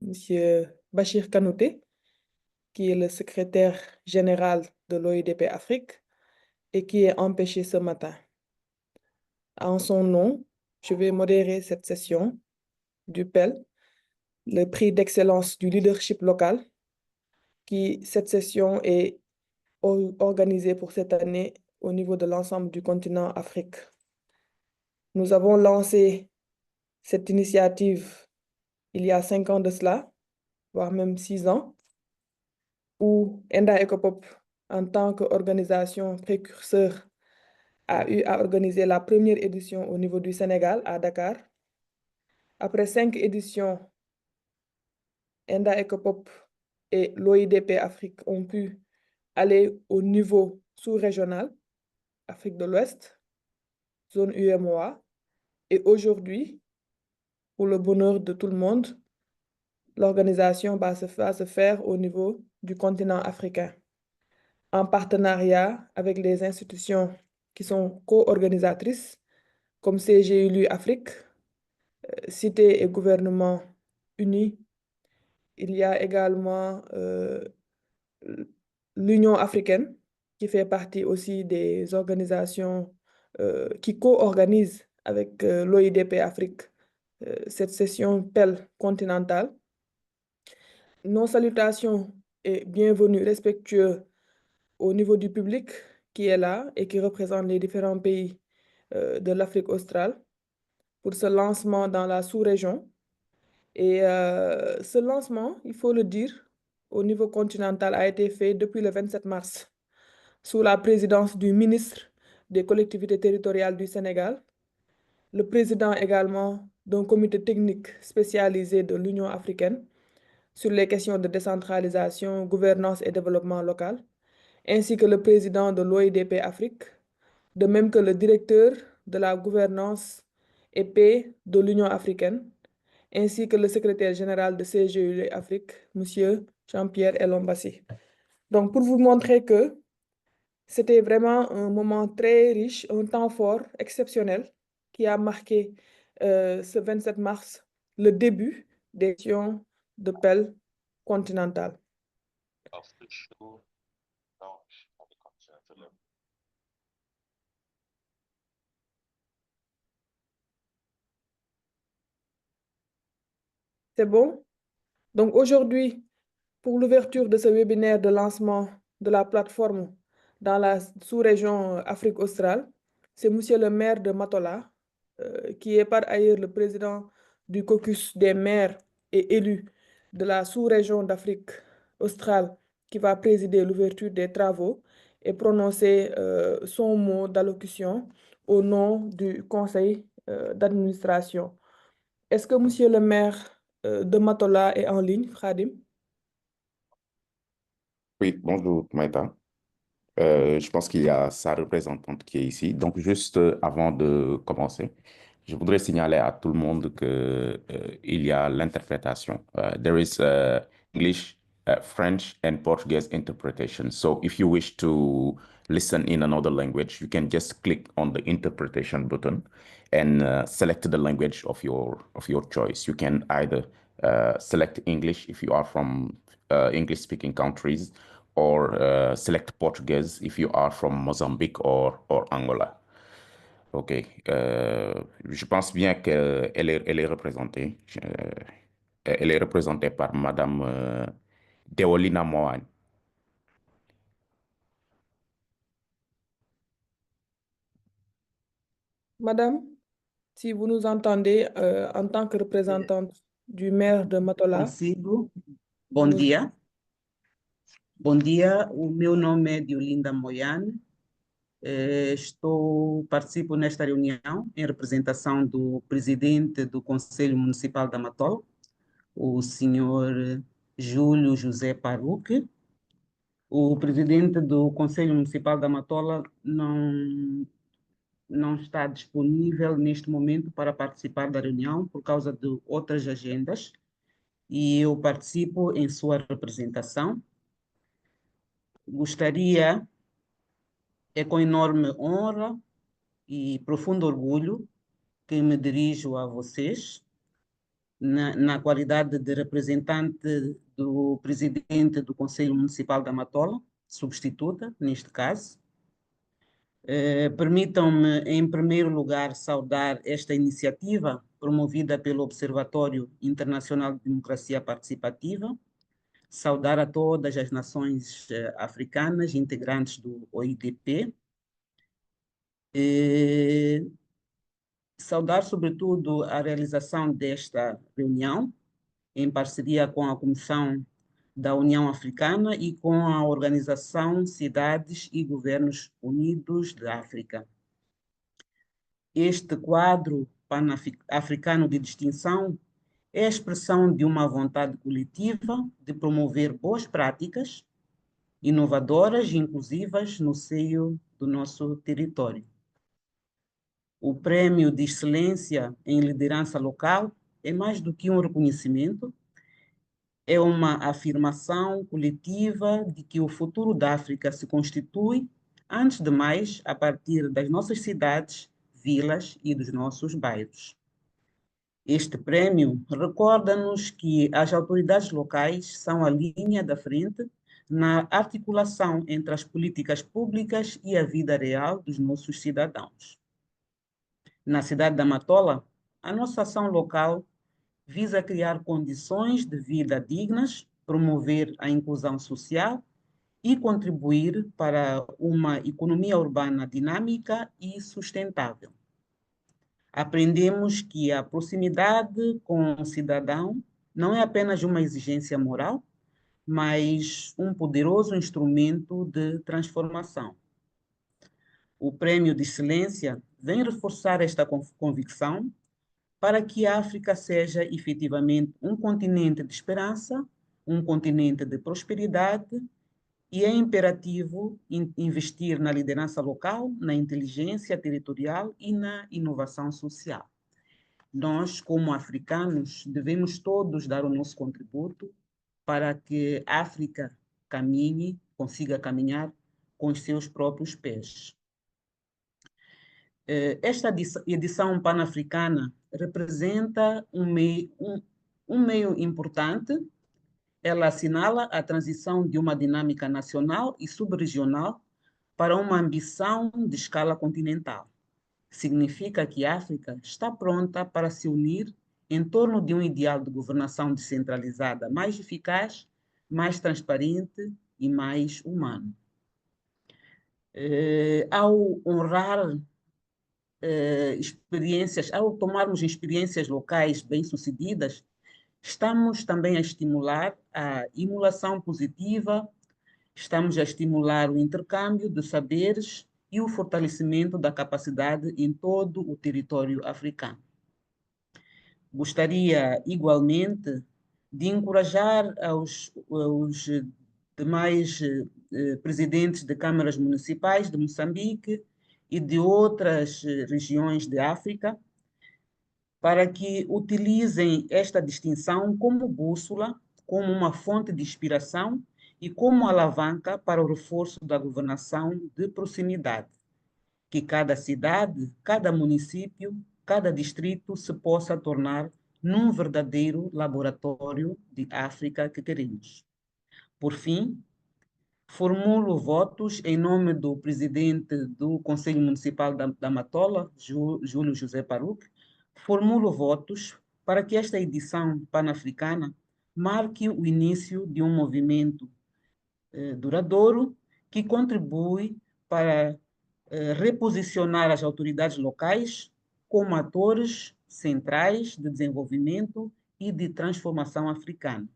Monsieur Bachir Kanouté, qui est le secrétaire général de l'OIDP Afrique et qui est empêché ce matin. En son nom, je vais modérer cette session du PEL, le prix d'excellence du leadership local, cette session est organisée pour cette année au niveau de l'ensemble du continent Afrique. Nous avons lancé cette initiative il y a 5 ans de cela, voire même 6 ans, où Enda Ecopop, en tant qu'organisation précurseur, a eu à organiser la première édition au niveau du Sénégal, à Dakar. Après 5 éditions, Enda Ecopop et l'OIDP Afrique ont pu aller au niveau sous-régional, Afrique de l'Ouest, zone UEMOA. Et aujourd'hui, pour le bonheur de tout le monde, l'organisation va se faire au niveau du continent africain, en partenariat avec les institutions qui sont co-organisatrices, comme CGLU Afrique, Cité et Gouvernement Unis. Il y a également l'Union africaine, qui fait partie aussi des organisations qui co-organisent avec l'OIDP Afrique cette session PEL continentale. Nos salutations et bienvenue respectueux au niveau du public qui est là et qui représente les différents pays de l'Afrique australe pour ce lancement dans la sous-région. Et ce lancement, il faut le dire, au niveau continental a été fait depuis le 27 mars sous la présidence du ministre des collectivités territoriales du Sénégal, le président également d'un comité technique spécialisé de l'Union africaine sur les questions de décentralisation, gouvernance et développement local, ainsi que le président de l'OIDP Afrique, de même que le directeur de la gouvernance et paix de l'Union africaine, ainsi que le secrétaire général de CGU Afrique, M. Jean-Pierre Elombassi. Donc, pour vous montrer que c'était vraiment un moment très riche, un temps fort, exceptionnel, qui a marqué ce 27 mars, le début des sessions de PEL continentale. C'est bon? Donc aujourd'hui, pour l'ouverture de ce webinaire de lancement de la plateforme dans la sous-région Afrique australe, c'est Monsieur le maire de Matola, qui est par ailleurs le président du caucus des maires et élus de la sous-région d'Afrique australe, qui va présider l'ouverture des travaux et prononcer son mot d'allocution au nom du conseil d'administration. Est-ce que Monsieur le maire de Matola est en ligne, Khadim? Oui, bonjour Maïta. Je pense qu'il y a sa représentante qui est ici. Donc, juste avant de commencer, je voudrais signaler à tout le monde que il y a l'interprétation. There is English, French, and Portuguese interpretation. So, if you wish to listen in another language, you can just click on the interpretation button and select the language of your choice. You can either select English if you are from English-speaking countries, or select Portuguese if you are from Mozambique or Angola. OK. Je pense bien elle est représentée. Elle est représentée par Madame Deolina Moan. Madame, si vous nous entendez en tant que représentante du maire de Matola, Consigo. Bom nous... dia. Bom dia, o meu nome é Diolinda Moiane. Participo nesta reunião em representação do presidente do Conselho Municipal da Matola, o senhor Júlio José Paruque. O presidente do Conselho Municipal da Matola não está disponível neste momento para participar da reunião por causa de outras agendas, e eu participo em sua representação. Gostaria, é com enorme honra e profundo orgulho que me dirijo a vocês na qualidade de representante do presidente do Conselho Municipal da Matola, substituta, neste caso. Permitam-me, em primeiro lugar, saudar esta iniciativa promovida pelo Observatório Internacional de Democracia Participativa, saudar a todas as nações africanas integrantes do OIDP, saudar, sobretudo, a realização desta reunião, em parceria com a Comissão da União Africana e com a Organização Cidades e Governos Unidos da África. Este quadro pan-africano de distinção é a expressão de uma vontade coletiva de promover boas práticas inovadoras e inclusivas no seio do nosso território. O Prêmio de Excelência em Liderança Local é mais do que um reconhecimento, é uma afirmação coletiva de que o futuro da África se constitui, antes de mais, a partir das nossas cidades, vilas e dos nossos bairros. Este prêmio recorda-nos que as autoridades locais são a linha da frente na articulação entre as políticas públicas e a vida real dos nossos cidadãos. Na cidade da Matola, a nossa ação local visa criar condições de vida dignas, promover a inclusão social e contribuir para uma economia urbana dinâmica e sustentável. Aprendemos que a proximidade com o cidadão não é apenas uma exigência moral, mas um poderoso instrumento de transformação. O Prêmio de Excelência vem reforçar esta convicção para que a África seja efetivamente um continente de esperança, um continente de prosperidade, e é imperativo investir na liderança local, na inteligência territorial e na inovação social. Nós, como africanos, devemos todos dar o nosso contributo para que a África consiga caminhar com os seus próprios pés. Esta edição pan-africana representa um meio importante. Ela assinala a transição de uma dinâmica nacional e subregional para uma ambição de escala continental. Significa que a África está pronta para se unir em torno de um ideal de governação descentralizada mais eficaz, mais transparente e mais humano. Ao honrar ao tomarmos experiências locais bem-sucedidas, estamos também a estimular a emulação positiva, estamos a estimular o intercâmbio de saberes e o fortalecimento da capacidade em todo o território africano. Gostaria, igualmente, de encorajar os demais presidentes de câmaras municipais de Moçambique e de outras regiões de África para que utilizem esta distinção como bússola, como uma fonte de inspiração e como alavanca para o reforço da governação de proximidade. Que cada cidade, cada município, cada distrito se possa tornar num verdadeiro laboratório de África que queremos. Por fim, formulo votos em nome do presidente do Conselho Municipal da Matola, Júlio José Paruque, formulo votos para que esta edição pan-africana marque o início de um movimento duradouro que contribui para reposicionar as autoridades locais como atores centrais de desenvolvimento e de transformação africana.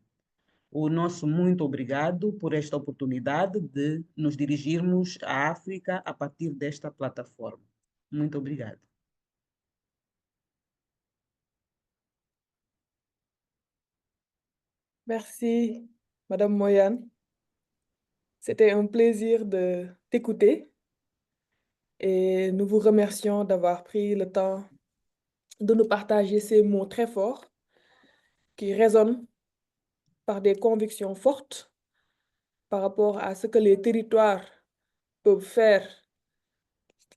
O nosso muito obrigado por esta oportunidade de nos dirigirmos à África a partir desta plataforma. Muito obrigado. Merci, Madame Moyane. C'était un plaisir de t'écouter et nous vous remercions d'avoir pris le temps de nous partager ces mots très forts qui résonnent par des convictions fortes par rapport à ce que les territoires peuvent faire,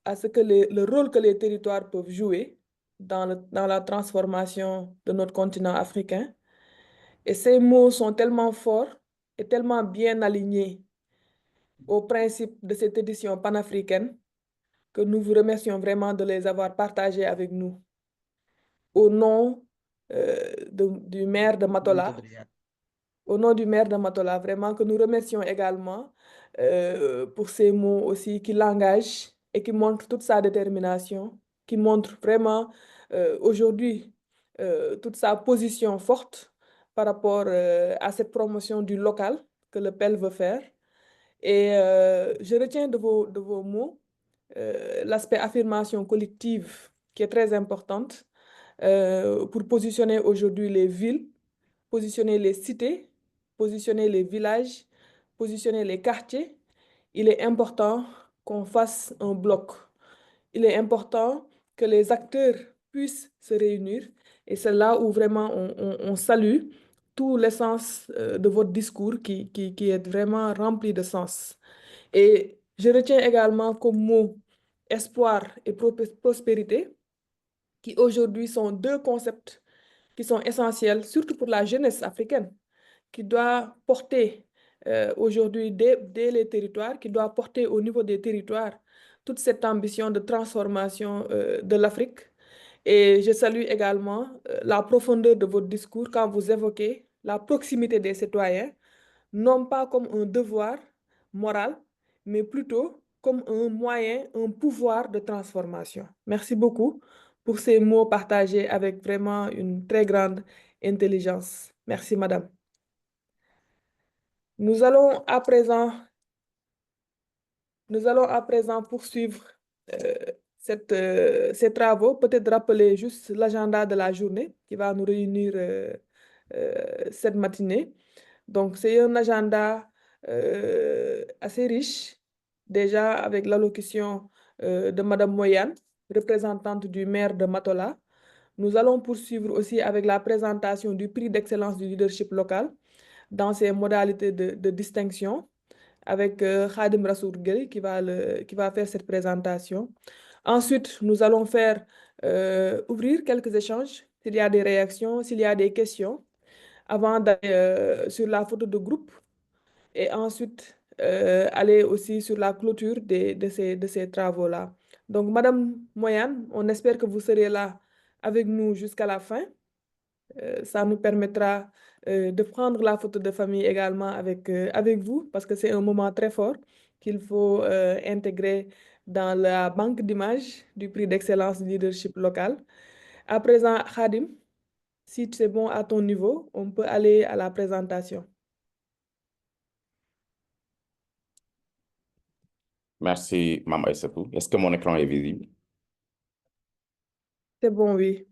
à ce que le rôle que les territoires peuvent jouer dans la transformation de notre continent africain. Et ces mots sont tellement forts et tellement bien alignés aux principes de cette édition panafricaine que nous vous remercions vraiment de les avoir partagés avec nous. Au nom du maire de Muito Matola, obrigado. au nom du maire de Matola, vraiment que nous remercions également pour ces mots aussi qui l'engagent et qui montrent toute sa détermination, qui montrent vraiment aujourd'hui toute sa position forte par rapport à cette promotion du local que le PEL veut faire. Et je retiens de vos mots l'aspect affirmation collective qui est très importante pour positionner aujourd'hui les villes, positionner les cités, positionner les villages, positionner les quartiers. Il est important qu'on fasse un bloc. Il est important que les acteurs puissent se réunir. Et c'est là où vraiment on salue tout l'essence de votre discours qui est vraiment rempli de sens. Et je retiens également comme mot espoir et prospérité, qui aujourd'hui sont deux concepts qui sont essentiels, surtout pour la jeunesse africaine, qui doit porter aujourd'hui dès les territoires, qui doit porter au niveau des territoires toute cette ambition de transformation de l'Afrique. Et je salue également la profondeur de votre discours quand vous évoquez la proximité des citoyens, non pas comme un devoir moral, mais plutôt comme un moyen, un pouvoir de transformation. Merci beaucoup pour ces mots partagés avec vraiment une très grande intelligence. Merci, madame. Nous allons à présent, nous allons à présent poursuivre euh, ces travaux. Peut-être rappeler juste l'agenda de la journée qui va nous réunir cette matinée. Donc, c'est un agenda assez riche, déjà avec l'allocution de Madame Moyane, représentante du maire de Matola. Nous allons poursuivre aussi avec la présentation du prix d'excellence du leadership local dans ses modalités de distinction avec Khadim Rassoul Gueye qui va faire cette présentation. Ensuite, nous allons faire ouvrir quelques échanges, s'il y a des réactions, s'il y a des questions, avant d'aller sur la photo de groupe et ensuite aller aussi sur la clôture de ces travaux-là. Donc, Madame Moyane, on espère que vous serez là avec nous jusqu'à la fin. Ça nous permettra de prendre la photo de famille également avec vous, parce que c'est un moment très fort qu'il faut intégrer dans la banque d'images du prix d'excellence du leadership local. À présent, Khadim, si c'est bon à ton niveau, on peut aller à la présentation. Merci, Mme Aïssatou. Est-ce que mon écran est visible? C'est bon, oui.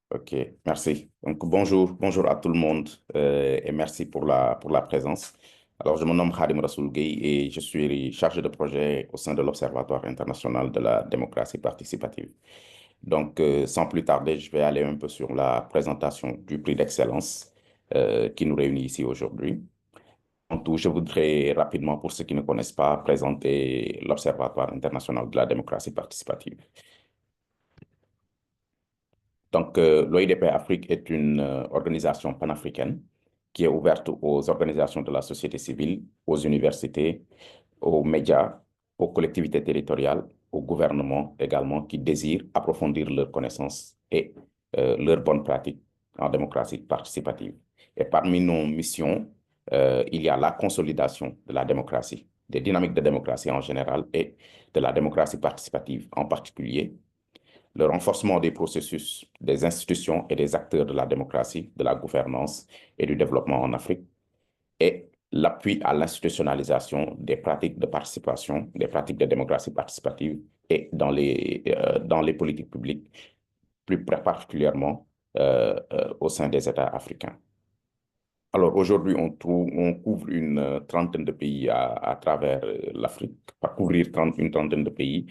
OK, merci. Donc, bonjour à tout le monde et merci pour la présence. Alors, je me nomme Khadim Rassoul Gueye et je suis chargé de projet au sein de l'Observatoire international de la démocratie participative. Donc, sans plus tarder, je vais aller un peu sur la présentation du prix d'excellence qui nous réunit ici aujourd'hui. En tout, je voudrais rapidement, pour ceux qui ne connaissent pas, présenter l'Observatoire international de la démocratie participative. Donc, l'OIDP Afrique est une organisation panafricaine qui est ouverte aux organisations de la société civile, aux universités, aux médias, aux collectivités territoriales, aux gouvernements également qui désirent approfondir leurs connaissances et leurs bonnes pratiques en démocratie participative. Et parmi nos missions, il y a la consolidation de la démocratie, des dynamiques de démocratie en général et de la démocratie participative en particulier, le renforcement des processus, des institutions et des acteurs de la démocratie, de la gouvernance et du développement en Afrique, et l'appui à l'institutionnalisation des pratiques de participation, des pratiques de démocratie participative et dans les politiques publiques, plus particulièrement au sein des États africains. Alors aujourd'hui, on couvre une trentaine de pays à travers l'Afrique. Par couvrir une trentaine de pays,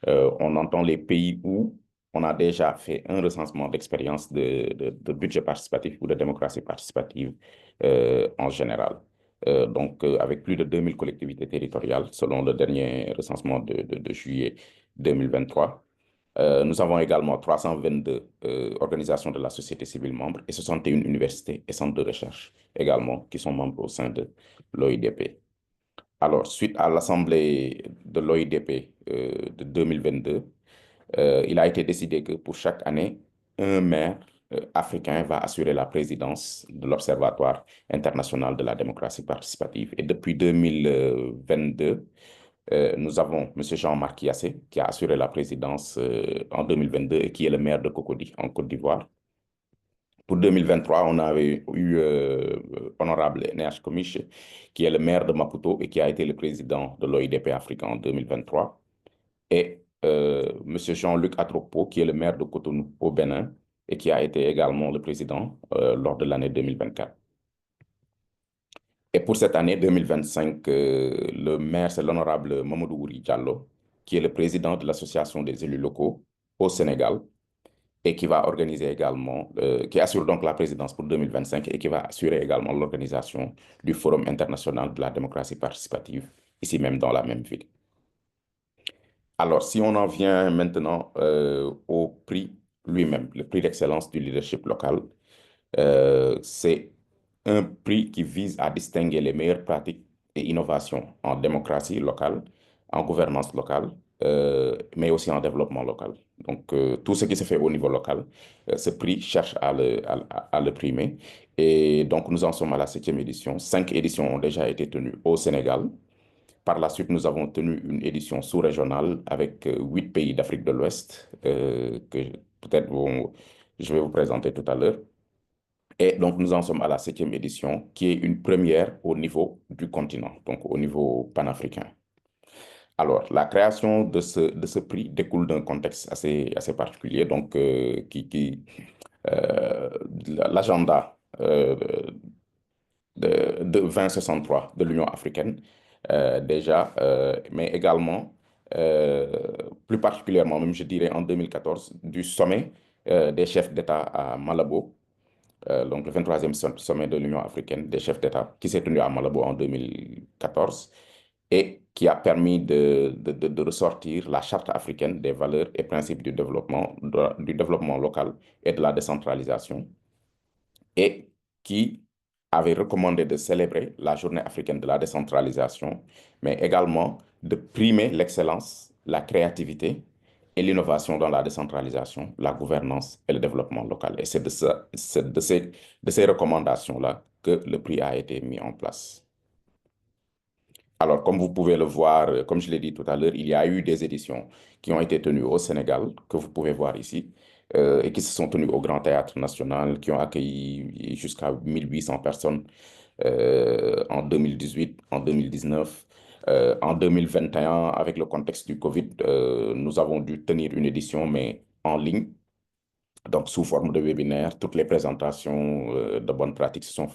on entend les pays où on a déjà fait un recensement d'expérience de budget participatif ou de démocratie participative en général. Donc, avec plus de 2000 collectivités territoriales, selon le dernier recensement de juillet 2023. Nous avons également 322 organisations de la société civile membres et 61 universités et centres de recherche également qui sont membres au sein de l'OIDP. Alors, suite à l'Assemblée de l'OIDP de 2022, il a été décidé que pour chaque année, un maire africain va assurer la présidence de l'Observatoire international de la démocratie participative. Et depuis 2022, nous avons M. Jean-Marc Yassé, qui a assuré la présidence en 2022 et qui est le maire de Cocody, en Côte d'Ivoire. Pour 2023, on avait eu Honorable N.H. Komiche, qui est le maire de Maputo et qui a été le président de l'OIDP Afrique en 2023. Et M. Jean-Luc Atropo, qui est le maire de Cotonou au Bénin et qui a été également le président lors de l'année 2024. Et pour cette année 2025, le maire, c'est l'honorable Mamadou Ouri Diallo, qui est le président de l'Association des élus locaux au Sénégal et qui va organiser également, qui assure donc la présidence pour 2025 et qui va assurer également l'organisation du Forum international de la démocratie participative, ici même dans la même ville. Alors, si on en vient maintenant au prix lui-même, le prix d'excellence du leadership local, c'est un prix qui vise à distinguer les meilleures pratiques et innovations en démocratie locale, en gouvernance locale, mais aussi en développement local. Donc, tout ce qui se fait au niveau local, ce prix cherche à le primer. Et donc, nous en sommes à la 7e édition. 5 éditions ont déjà été tenues au Sénégal. Par la suite, nous avons tenu une édition sous-régionale avec 8 pays d'Afrique de l'Ouest que peut-être je vais vous présenter tout à l'heure. Et donc, nous en sommes à la 7e édition, qui est une première au niveau du continent, donc au niveau panafricain. Alors, la création de ce prix découle d'un contexte assez particulier, donc l'agenda de 2063 de l'Union africaine, déjà, mais également, plus particulièrement, même je dirais en 2014, du sommet des chefs d'État à Malabo, donc le 23e sommet de l'Union africaine des chefs d'État, qui s'est tenu à Malabo en 2014 et qui a permis de ressortir la charte africaine des valeurs et principes du développement local et de la décentralisation, et qui avait recommandé de célébrer la journée africaine de la décentralisation, mais également de primer l'excellence, la créativité et l'innovation dans la décentralisation, la gouvernance et le développement local. Et c'est de ces recommandations-là que le prix a été mis en place. Alors, comme vous pouvez le voir, comme je l'ai dit tout à l'heure, il y a eu des éditions qui ont été tenues au Sénégal, que vous pouvez voir ici, et qui se sont tenues au Grand Théâtre National, qui ont accueilli jusqu'à 1800 personnes en 2018, en 2019. En 2021, avec le contexte du Covid, nous avons dû tenir une édition, mais en ligne, donc sous forme de webinaire. Toutes les présentations de bonnes pratiques se sont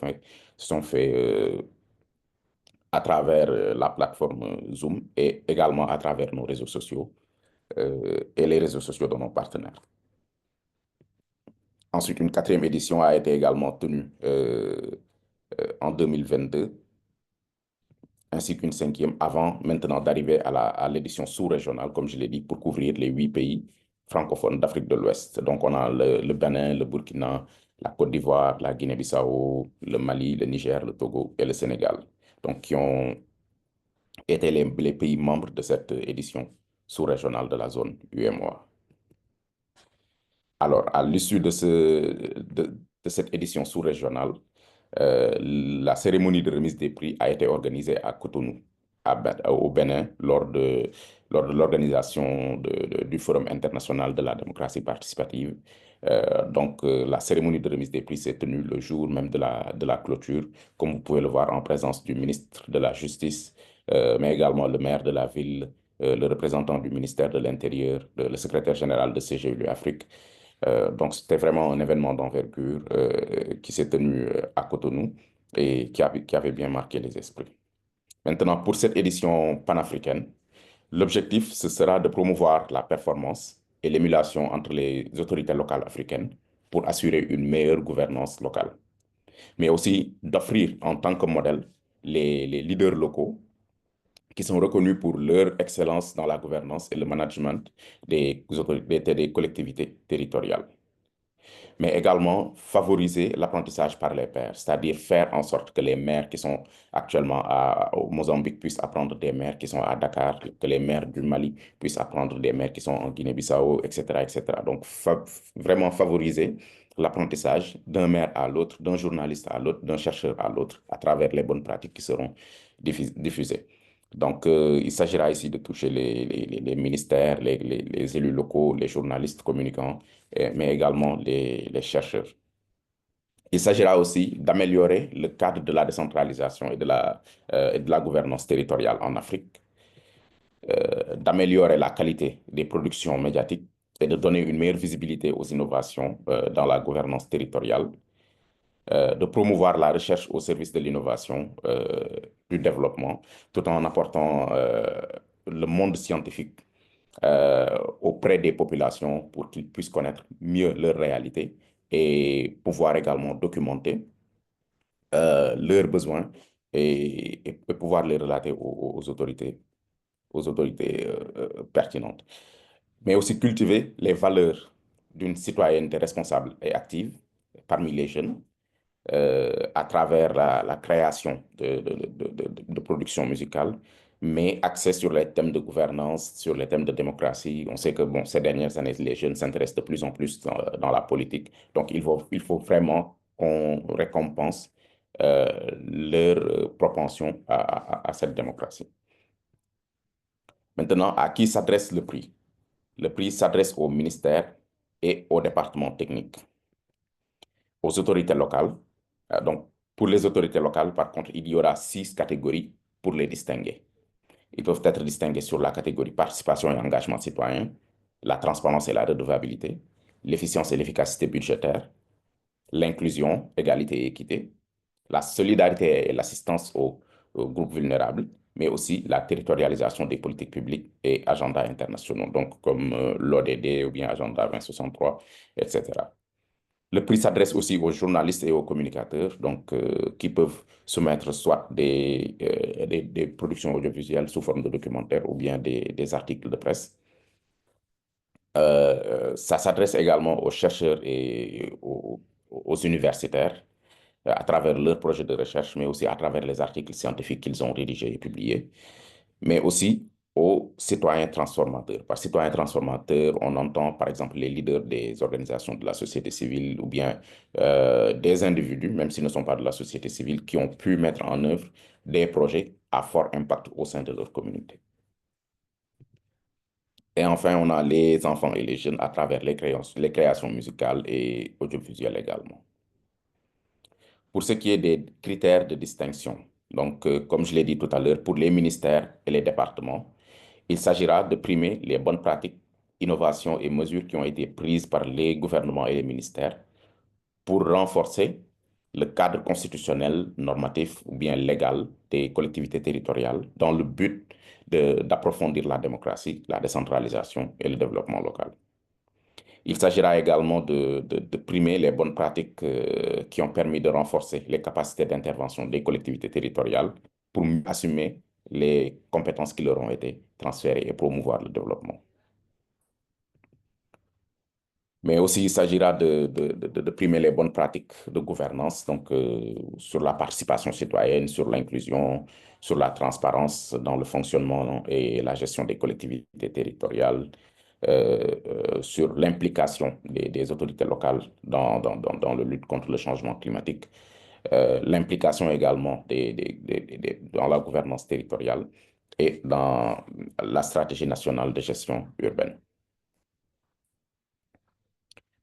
fait à travers la plateforme Zoom et également à travers nos réseaux sociaux et les réseaux sociaux de nos partenaires. Ensuite, une 4e édition a été également tenue en 2022, ainsi qu'une 5e avant maintenant d'arriver à l'édition sous-régionale, comme je l'ai dit, pour couvrir les 8 pays francophones d'Afrique de l'Ouest. Donc, on a le Bénin, le Burkina, la Côte d'Ivoire, la Guinée-Bissau, le Mali, le Niger, le Togo et le Sénégal. Donc, qui ont été les pays membres de cette édition sous-régionale de la zone UEMOA. Alors, à l'issue de cette édition sous-régionale, la cérémonie de remise des prix a été organisée à Cotonou, au Bénin, lors de l'organisation du Forum international de la démocratie participative. Donc, la cérémonie de remise des prix s'est tenue le jour même de la clôture, comme vous pouvez le voir, en présence du ministre de la Justice, mais également le maire de la ville, le représentant du ministère de l'Intérieur, le secrétaire général de CGLU Afrique. Donc, c'était vraiment un événement d'envergure qui s'est tenu à Cotonou et qui avait bien marqué les esprits. Maintenant, pour cette édition panafricaine, l'objectif, ce sera de promouvoir la performance et l'émulation entre les autorités locales africaines pour assurer une meilleure gouvernance locale, mais aussi d'offrir en tant que modèle les leaders locaux qui sont reconnus pour leur excellence dans la gouvernance et le management des collectivités territoriales. Mais également favoriser l'apprentissage par les pairs, c'est-à-dire faire en sorte que les maires qui sont actuellement au Mozambique puissent apprendre des maires qui sont à Dakar, que les maires du Mali puissent apprendre des maires qui sont en Guinée-Bissau, etc., etc. Donc, vraiment favoriser l'apprentissage d'un maire à l'autre, d'un journaliste à l'autre, d'un chercheur à l'autre, à travers les bonnes pratiques qui seront diffusées. Donc, il s'agira ici de toucher les ministères, les élus locaux, les journalistes communicants, mais également les chercheurs. Il s'agira aussi d'améliorer le cadre de la décentralisation et de la gouvernance territoriale en Afrique, d'améliorer la qualité des productions médiatiques et de donner une meilleure visibilité aux innovations dans la gouvernance territoriale, de promouvoir la recherche au service de l'innovation, du développement, tout en apportant le monde scientifique auprès des populations pour qu'ils puissent connaître mieux leur réalité et pouvoir également documenter leurs besoins et pouvoir les relater aux autorités pertinentes. Mais aussi cultiver les valeurs d'une citoyenneté responsable et active parmi les jeunes à travers la création de productions musicales, mais axée sur les thèmes de gouvernance, sur les thèmes de démocratie. On sait que bon, ces dernières années, les jeunes s'intéressent de plus en plus dans la politique. Donc, il faut vraiment qu'on récompense leur propension à cette démocratie. Maintenant, à qui s'adresse le prix? Le prix s'adresse au ministère et au département technique, aux autorités locales. Donc, pour les autorités locales, par contre, il y aura 6 catégories pour les distinguer. Ils peuvent être distingués sur la catégorie participation et engagement citoyen, la transparence et la redevabilité, l'efficience et l'efficacité budgétaire, l'inclusion, égalité et équité, la solidarité et l'assistance aux groupes vulnérables, mais aussi la territorialisation des politiques publiques et agendas internationaux, donc comme l'ODD ou bien Agenda 2063, etc. Le prix s'adresse aussi aux journalistes et aux communicateurs, donc, qui peuvent soumettre soit des productions audiovisuelles sous forme de documentaires ou bien des articles de presse. Ça s'adresse également aux chercheurs et aux universitaires à travers leurs projets de recherche, mais aussi à travers les articles scientifiques qu'ils ont rédigés et publiés, mais aussi aux citoyens transformateurs. Par citoyens transformateurs, on entend par exemple les leaders des organisations de la société civile ou bien des individus, même s'ils ne sont pas de la société civile, qui ont pu mettre en œuvre des projets à fort impact au sein de leur communauté. Et enfin, on a les enfants et les jeunes à travers les créations musicales et audiovisuelles également. Pour ce qui est des critères de distinction, donc comme je l'ai dit tout à l'heure, pour les ministères et les départements, il s'agira de primer les bonnes pratiques, innovations et mesures qui ont été prises par les gouvernements et les ministères pour renforcer le cadre constitutionnel, normatif ou bien légal des collectivités territoriales dans le but d'approfondir la démocratie, la décentralisation et le développement local. Il s'agira également de primer les bonnes pratiques qui ont permis de renforcer les capacités d'intervention des collectivités territoriales pour assumer les compétences qui leur ont été transférées et promouvoir le développement. Mais aussi, il s'agira de primer les bonnes pratiques de gouvernance, donc sur la participation citoyenne, sur l'inclusion, sur la transparence dans le fonctionnement et la gestion des collectivités territoriales, sur l'implication des autorités locales dans la lutte contre le changement climatique, l'implication également dans la gouvernance territoriale et dans la stratégie nationale de gestion urbaine.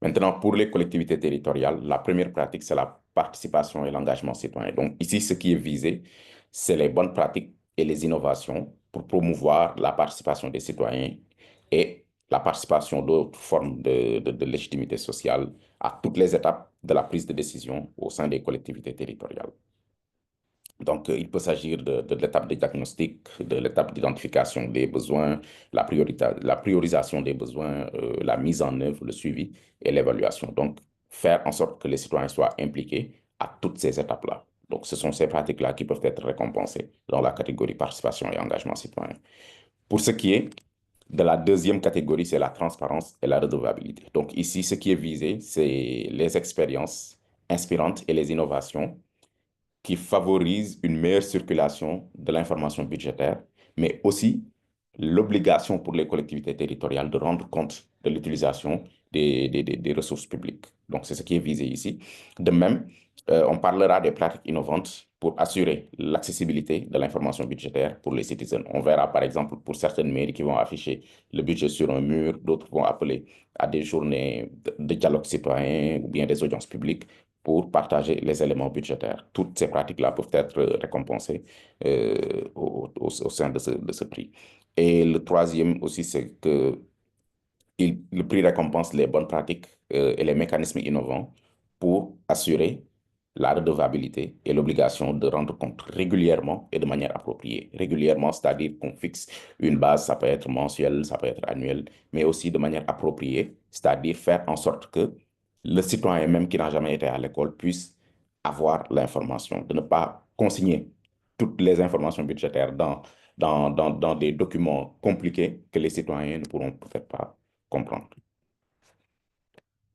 Maintenant, pour les collectivités territoriales, la première pratique, c'est la participation et l'engagement citoyen. Donc ici, ce qui est visé, c'est les bonnes pratiques et les innovations pour promouvoir la participation des citoyens et la participation d'autres formes de légitimité sociale à toutes les étapes de la prise de décision au sein des collectivités territoriales. Donc, il peut s'agir de l'étape de diagnostic, de l'étape d'identification des besoins, la priorisation des besoins, la mise en œuvre, le suivi et l'évaluation. Donc, faire en sorte que les citoyens soient impliqués à toutes ces étapes-là. Donc, ce sont ces pratiques-là qui peuvent être récompensées dans la catégorie participation et engagement citoyen. Pour ce qui est de la deuxième catégorie, c'est la transparence et la redevabilité. Donc, ici, ce qui est visé, c'est les expériences inspirantes et les innovations qui favorise une meilleure circulation de l'information budgétaire, mais aussi l'obligation pour les collectivités territoriales de rendre compte de l'utilisation des ressources publiques. Donc, c'est ce qui est visé ici. De même, on parlera des pratiques innovantes pour assurer l'accessibilité de l'information budgétaire pour les citoyens. On verra, par exemple, pour certaines mairies qui vont afficher le budget sur un mur, d'autres vont appeler à des journées de dialogue citoyen ou bien des audiences publiques pour partager les éléments budgétaires. Toutes ces pratiques-là peuvent être récompensées au sein de ce prix. Et le troisième aussi, c'est que le prix récompense les bonnes pratiques et les mécanismes innovants pour assurer la redevabilité et l'obligation de rendre compte régulièrement et de manière appropriée. Régulièrement, c'est-à-dire qu'on fixe une base, ça peut être mensuel, ça peut être annuel, mais aussi de manière appropriée, c'est-à-dire faire en sorte que le citoyen même qui n'a jamais été à l'école puisse avoir l'information, de ne pas consigner toutes les informations budgétaires dans des documents compliqués que les citoyens ne pourront peut-être pas comprendre.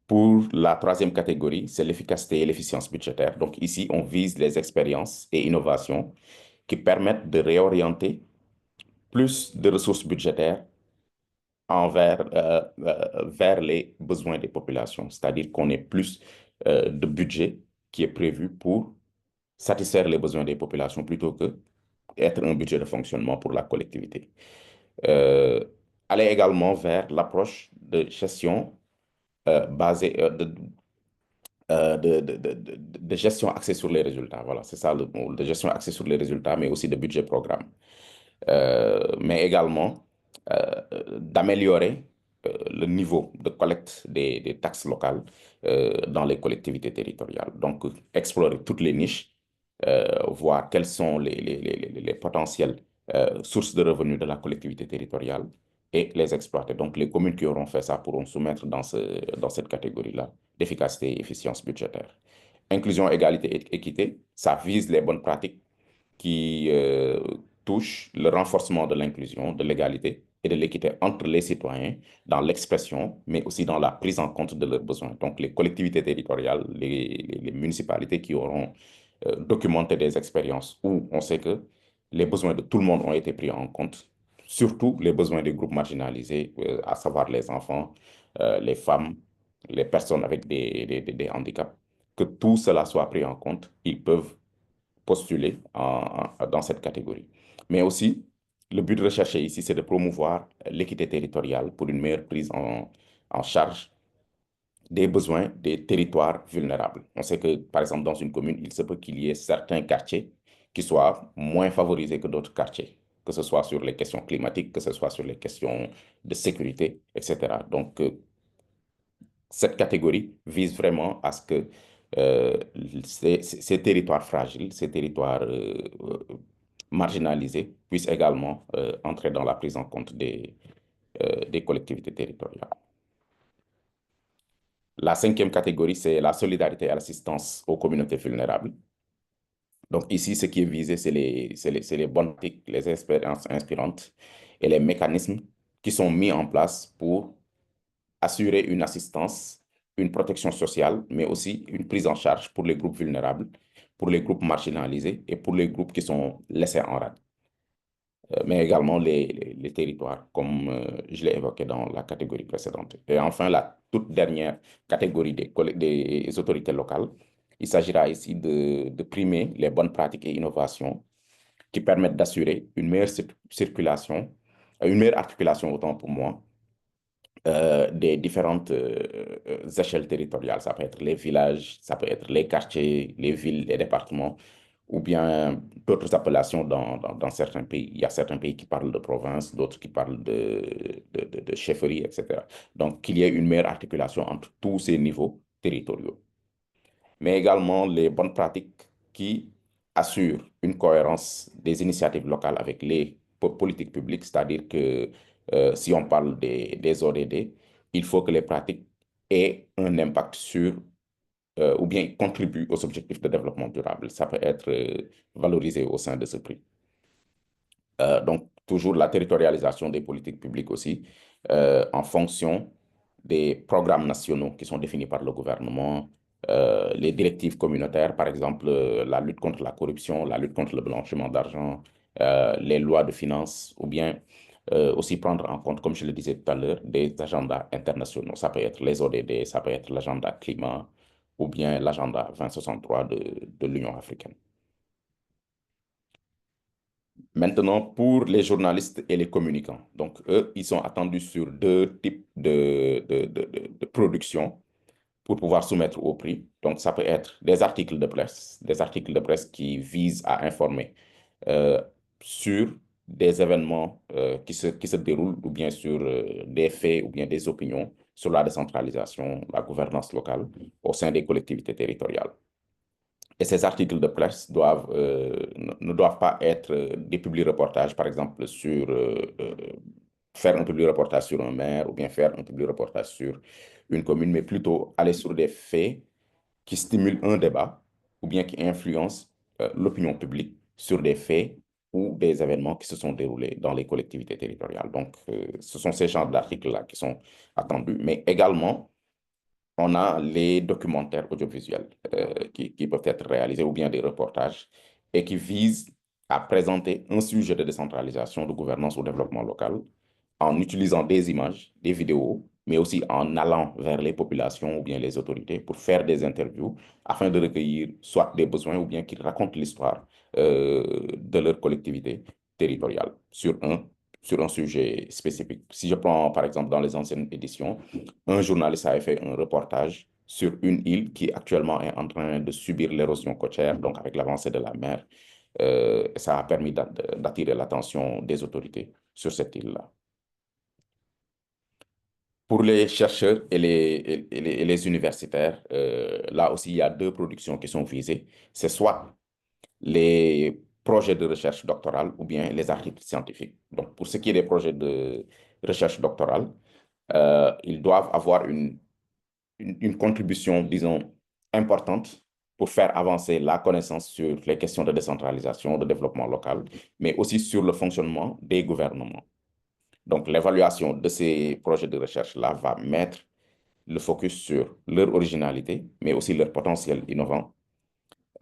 Pour la troisième catégorie, c'est l'efficacité et l'efficience budgétaire. Donc ici, on vise les expériences et innovations qui permettent de réorienter plus de ressources budgétaires vers les besoins des populations. C'est-à-dire qu'on ait plus de budget qui est prévu pour satisfaire les besoins des populations plutôt que être un budget de fonctionnement pour la collectivité. Euh, Aller également vers l'approche de gestion basée de gestion axée sur les résultats. Voilà, c'est ça le mot, de gestion axée sur les résultats, mais aussi de budget programme. Mais également d'améliorer le niveau de collecte des taxes locales dans les collectivités territoriales. Donc, explorer toutes les niches, voir quelles sont les potentielles sources de revenus de la collectivité territoriale et les exploiter. Donc, les communes qui auront fait ça pourront soumettre dans cette catégorie-là d'efficacité et efficience budgétaire. Inclusion, égalité et équité, ça vise les bonnes pratiques qui touchent le renforcement de l'inclusion, de l'égalité et de l'équité entre les citoyens dans l'expression, mais aussi dans la prise en compte de leurs besoins. Donc, les collectivités territoriales, les municipalités qui auront documenté des expériences où on sait que les besoins de tout le monde ont été pris en compte, surtout les besoins des groupes marginalisés, à savoir les enfants, les femmes, les personnes avec des handicaps, que tout cela soit pris en compte, ils peuvent postuler dans cette catégorie. Mais aussi, le but recherché ici, c'est de promouvoir l'équité territoriale pour une meilleure prise en charge des besoins des territoires vulnérables. On sait que, par exemple, dans une commune, il se peut qu'il y ait certains quartiers qui soient moins favorisés que d'autres quartiers, que ce soit sur les questions climatiques, que ce soit sur les questions de sécurité, etc. Donc, cette catégorie vise vraiment à ce que euh, ces territoires fragiles, ces territoires marginalisés puissent également entrer dans la prise en compte des collectivités territoriales. La cinquième catégorie, c'est la solidarité et l'assistance aux communautés vulnérables. Donc ici, ce qui est visé, c'est les bonnes pratiques, les expériences inspirantes et les mécanismes qui sont mis en place pour assurer une assistance, une protection sociale, mais aussi une prise en charge pour les groupes vulnérables, pour les groupes marginalisés et pour les groupes qui sont laissés en rade. Mais également les territoires, comme je l'ai évoqué dans la catégorie précédente. Et enfin, la toute dernière catégorie des autorités locales, il s'agira ici de primer les bonnes pratiques et innovations qui permettent d'assurer une meilleure circulation, une meilleure articulation, autant pour moi, des différentes échelles territoriales. Ça peut être les villages, ça peut être les quartiers, les villes, les départements, ou bien d'autres appellations dans certains pays. Il y a certains pays qui parlent de province, d'autres qui parlent de chefferie, etc. Donc, qu'il y ait une meilleure articulation entre tous ces niveaux territoriaux, mais également les bonnes pratiques qui assurent une cohérence des initiatives locales avec les politiques publiques, c'est-à-dire que si on parle des ODD, il faut que les pratiques aient un impact sur ou bien contribuent aux objectifs de développement durable. Ça peut être valorisé au sein de ce prix. Donc, toujours la territorialisation des politiques publiques aussi, en fonction des programmes nationaux qui sont définis par le gouvernement, les directives communautaires, par exemple, la lutte contre la corruption, la lutte contre le blanchiment d'argent, les lois de finances, ou bien aussi prendre en compte, comme je le disais tout à l'heure, des agendas internationaux. Ça peut être les ODD, ça peut être l'agenda climat, ou bien l'agenda 2063 de l'Union africaine. Maintenant, pour les journalistes et les communicants, donc eux, ils sont attendus sur deux types de production pour pouvoir soumettre au prix. Donc, ça peut être des articles de presse qui visent à informer euh, sur des événements qui se déroulent ou bien sur des faits ou bien des opinions sur la décentralisation, la gouvernance locale au sein des collectivités territoriales. Et ces articles de presse ne doivent pas être des publi-reportages, par exemple, faire un publi-reportage sur un maire ou bien faire un publi-reportage sur une commune, mais plutôt aller sur des faits qui stimulent un débat ou bien qui influencent l'opinion publique sur des faits ou des événements qui se sont déroulés dans les collectivités territoriales. Donc, ce sont ces genres d'articles-là qui sont attendus, mais également on a les documentaires audiovisuels qui peuvent être réalisés ou bien des reportages et qui visent à présenter un sujet de décentralisation, de gouvernance au développement local en utilisant des images, des vidéos, mais aussi en allant vers les populations ou bien les autorités pour faire des interviews afin de recueillir soit des besoins ou bien qu'ils racontent l'histoire de leur collectivité territoriale sur un sujet spécifique. Si je prends par exemple dans les anciennes éditions, un journaliste avait fait un reportage sur une île qui actuellement est en train de subir l'érosion côtière, donc avec l'avancée de la mer. Ça a permis d'attirer l'attention des autorités sur cette île-là. Pour les chercheurs et les universitaires, là aussi, il y a deux productions qui sont visées. C'est soit les projets de recherche doctorale ou bien les articles scientifiques. Donc, pour ce qui est des projets de recherche doctorale, ils doivent avoir une contribution, disons, importante pour faire avancer la connaissance sur les questions de décentralisation, de développement local, mais aussi sur le fonctionnement des gouvernements. Donc, l'évaluation de ces projets de recherche-là va mettre le focus sur leur originalité, mais aussi leur potentiel innovant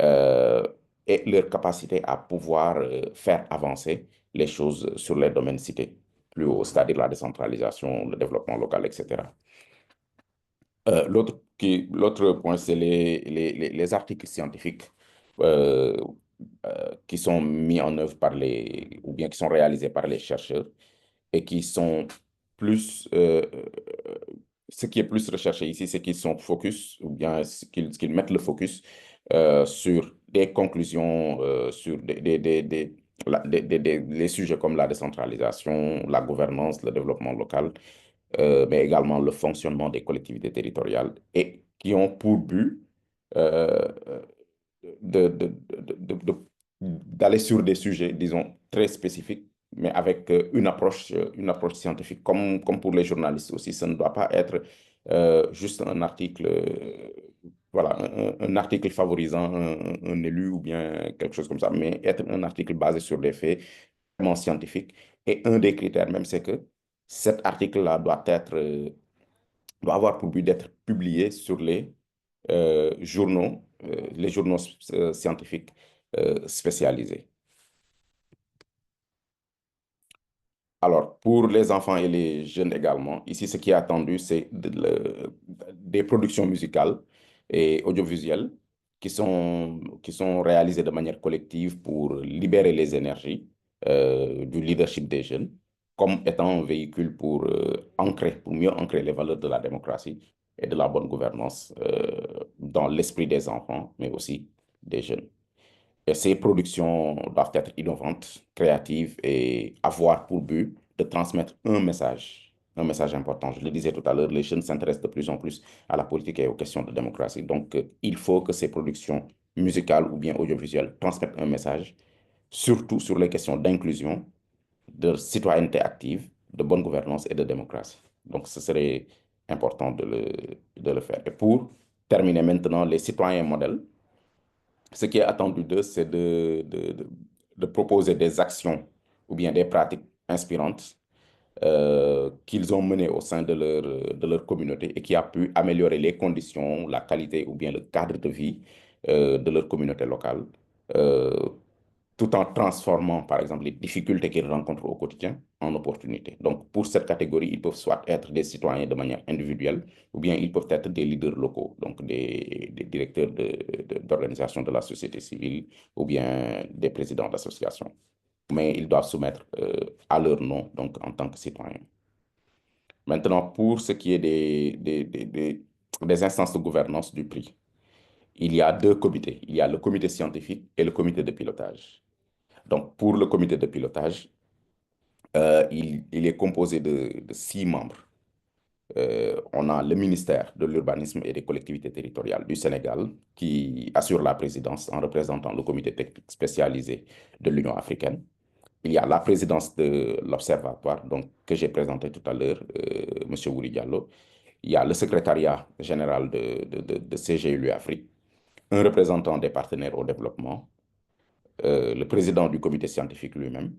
euh, et leur capacité à pouvoir faire avancer les choses sur les domaines cités plus haut, c'est-à-dire la décentralisation, le développement local, etc. L'autre point, c'est les articles scientifiques euh, qui sont mis en œuvre ou bien qui sont réalisés par les chercheurs et qui sont plus, ce qui est plus recherché ici, c'est qu'ils sont focus, ou bien qu'ils mettent le focus sur des conclusions, sur les sujets comme la décentralisation, la gouvernance, le développement local, mais également le fonctionnement des collectivités territoriales et qui ont pour but euh, de, de- d'aller sur des sujets, disons, très spécifiques, mais avec une approche scientifique, comme pour les journalistes aussi. Ça ne doit pas être juste un article, voilà, un article favorisant un élu ou bien quelque chose comme ça, mais être un article basé sur des faits vraiment scientifiques. Et un des critères même, c'est que cet article-là doit avoir pour but d'être publié sur les journaux scientifiques spécialisés. Alors, pour les enfants et les jeunes également, ici, ce qui est attendu, c'est des productions musicales et audiovisuelles qui sont réalisées de manière collective pour libérer les énergies du leadership des jeunes, comme étant un véhicule pour mieux ancrer les valeurs de la démocratie et de la bonne gouvernance dans l'esprit des enfants, mais aussi des jeunes. Et ces productions doivent être innovantes, créatives et avoir pour but de transmettre un message important. Je le disais tout à l'heure, les jeunes s'intéressent de plus en plus à la politique et aux questions de démocratie. Donc, il faut que ces productions musicales ou bien audiovisuelles transmettent un message, surtout sur les questions d'inclusion, de citoyenneté active, de bonne gouvernance et de démocratie. Donc, ce serait important de le faire. Et pour terminer maintenant les citoyens modèles. Ce qui est attendu d'eux, c'est de proposer des actions ou bien des pratiques inspirantes qu'ils ont menées au sein de leur communauté et qui a pu améliorer les conditions, la qualité ou bien le cadre de vie de leur communauté locale, euh, tout en transformant, par exemple, les difficultés qu'ils rencontrent au quotidien en opportunités. Donc, pour cette catégorie, ils peuvent soit être des citoyens de manière individuelle, ou bien ils peuvent être des leaders locaux, donc des directeurs d'organisations de la société civile, ou bien des présidents d'associations. Mais ils doivent soumettre à leur nom, donc en tant que citoyens. Maintenant, pour ce qui est des instances de gouvernance du prix, il y a deux comités. Il y a le comité scientifique et le comité de pilotage. Donc, pour le comité de pilotage, il est composé de 6 membres. On a le ministère de l'Urbanisme et des Collectivités territoriales du Sénégal qui assure la présidence en représentant le comité technique spécialisé de l'Union africaine. Il y a la présidence de l'Observatoire, donc, que j'ai présenté tout à l'heure, M. Wouri Diallo. Il y a le secrétariat général de CGLU Afrique, un représentant des partenaires au développement, le président du comité scientifique lui-même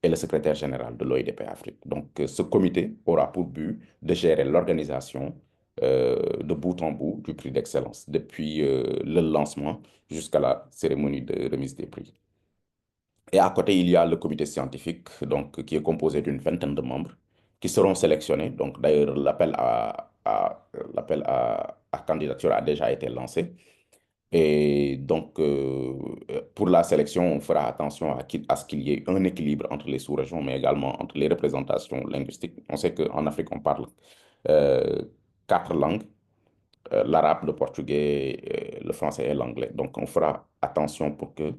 et le secrétaire général de l'OIDP Afrique. Donc, ce comité aura pour but de gérer l'organisation de bout en bout du prix d'excellence, depuis le lancement jusqu'à la cérémonie de remise des prix. Et à côté, il y a le comité scientifique, donc, qui est composé d'une vingtaine de membres qui seront sélectionnés. Donc, d'ailleurs, l'appel à candidature a déjà été lancé. Et donc, pour la sélection, on fera attention à ce qu'il y ait un équilibre entre les sous-régions, mais également entre les représentations linguistiques. On sait qu'en Afrique, on parle euh, 4 langues, l'arabe, le portugais, le français et l'anglais. Donc, on fera attention pour que,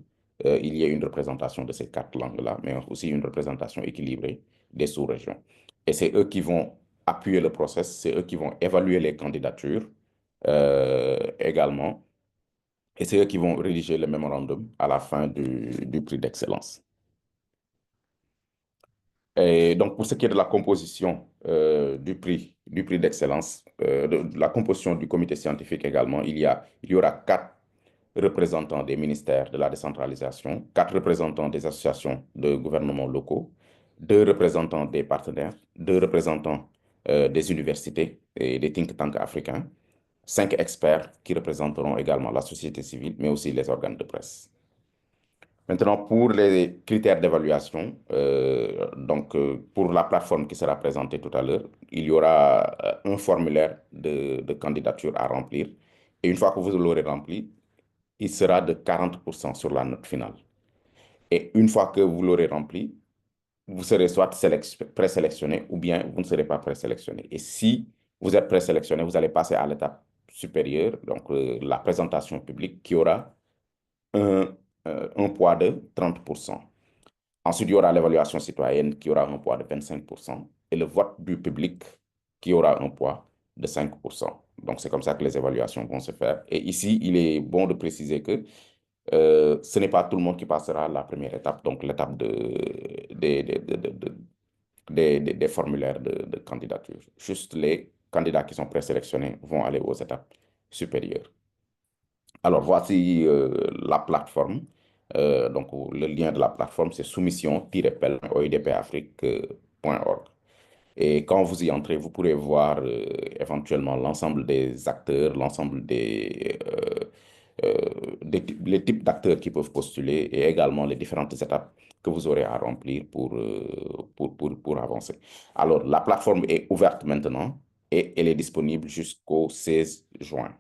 il y ait une représentation de ces 4 langues-là, mais aussi une représentation équilibrée des sous-régions. Et c'est eux qui vont appuyer le process, c'est eux qui vont évaluer les candidatures également. Et c'est eux qui vont rédiger le mémorandum à la fin du prix d'excellence. Et donc, pour ce qui est de la composition du prix d'excellence, de la composition du comité scientifique également, il y aura 4 représentants des ministères de la décentralisation, 4 représentants des associations de gouvernements locaux, 2 représentants des partenaires, 2 représentants des universités et des think tanks africains, 5 experts qui représenteront également la société civile, mais aussi les organes de presse. Maintenant, pour les critères d'évaluation, pour la plateforme qui sera présentée tout à l'heure, il y aura un formulaire de candidature à remplir. Et une fois que vous l'aurez rempli, il sera de 40% sur la note finale. Et une fois que vous l'aurez rempli, vous serez soit présélectionné ou bien vous ne serez pas présélectionné. Et si vous êtes présélectionné, vous allez passer à l'étape supérieure, donc la présentation publique, qui aura un, un poids de 30%. Ensuite, il y aura l'évaluation citoyenne qui aura un poids de 25% et le vote du public qui aura un poids de 5%. Donc, c'est comme ça que les évaluations vont se faire. Et ici, il est bon de préciser que ce n'est pas tout le monde qui passera la première étape, donc l'étape des formulaires de candidature. Juste les candidats qui sont présélectionnés vont aller aux étapes supérieures. Alors, voici la plateforme. Donc, le lien de la plateforme, c'est soumission-pel.oidpafrique.org. Et quand vous y entrez, vous pourrez voir éventuellement l'ensemble des acteurs, l'ensemble les types d'acteurs qui peuvent postuler et également les différentes étapes que vous aurez à remplir pour avancer. Alors, la plateforme est ouverte maintenant et elle est disponible jusqu'au 16 juin.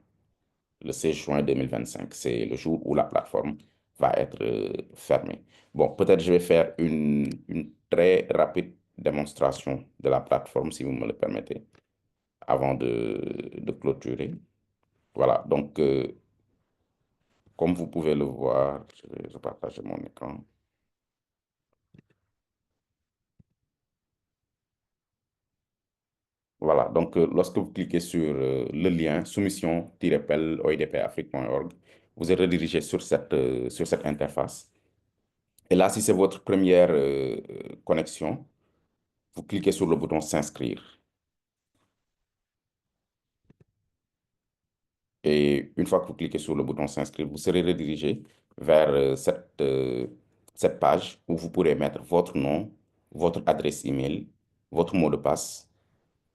Le 16 juin 2025, c'est le jour où la plateforme va être fermée. Bon, peut-être je vais faire une très rapide démonstration de la plateforme, si vous me le permettez, avant de clôturer. Voilà, donc, comme vous pouvez le voir, je vais partager mon écran. Voilà, donc lorsque vous cliquez sur le lien soumission-pel.oidpafrique.org, vous êtes redirigé sur cette interface. Et là, si c'est votre première connexion, vous cliquez sur le bouton s'inscrire. Et une fois que vous cliquez sur le bouton s'inscrire, vous serez redirigé vers cette page où vous pourrez mettre votre nom, votre adresse email, votre mot de passe.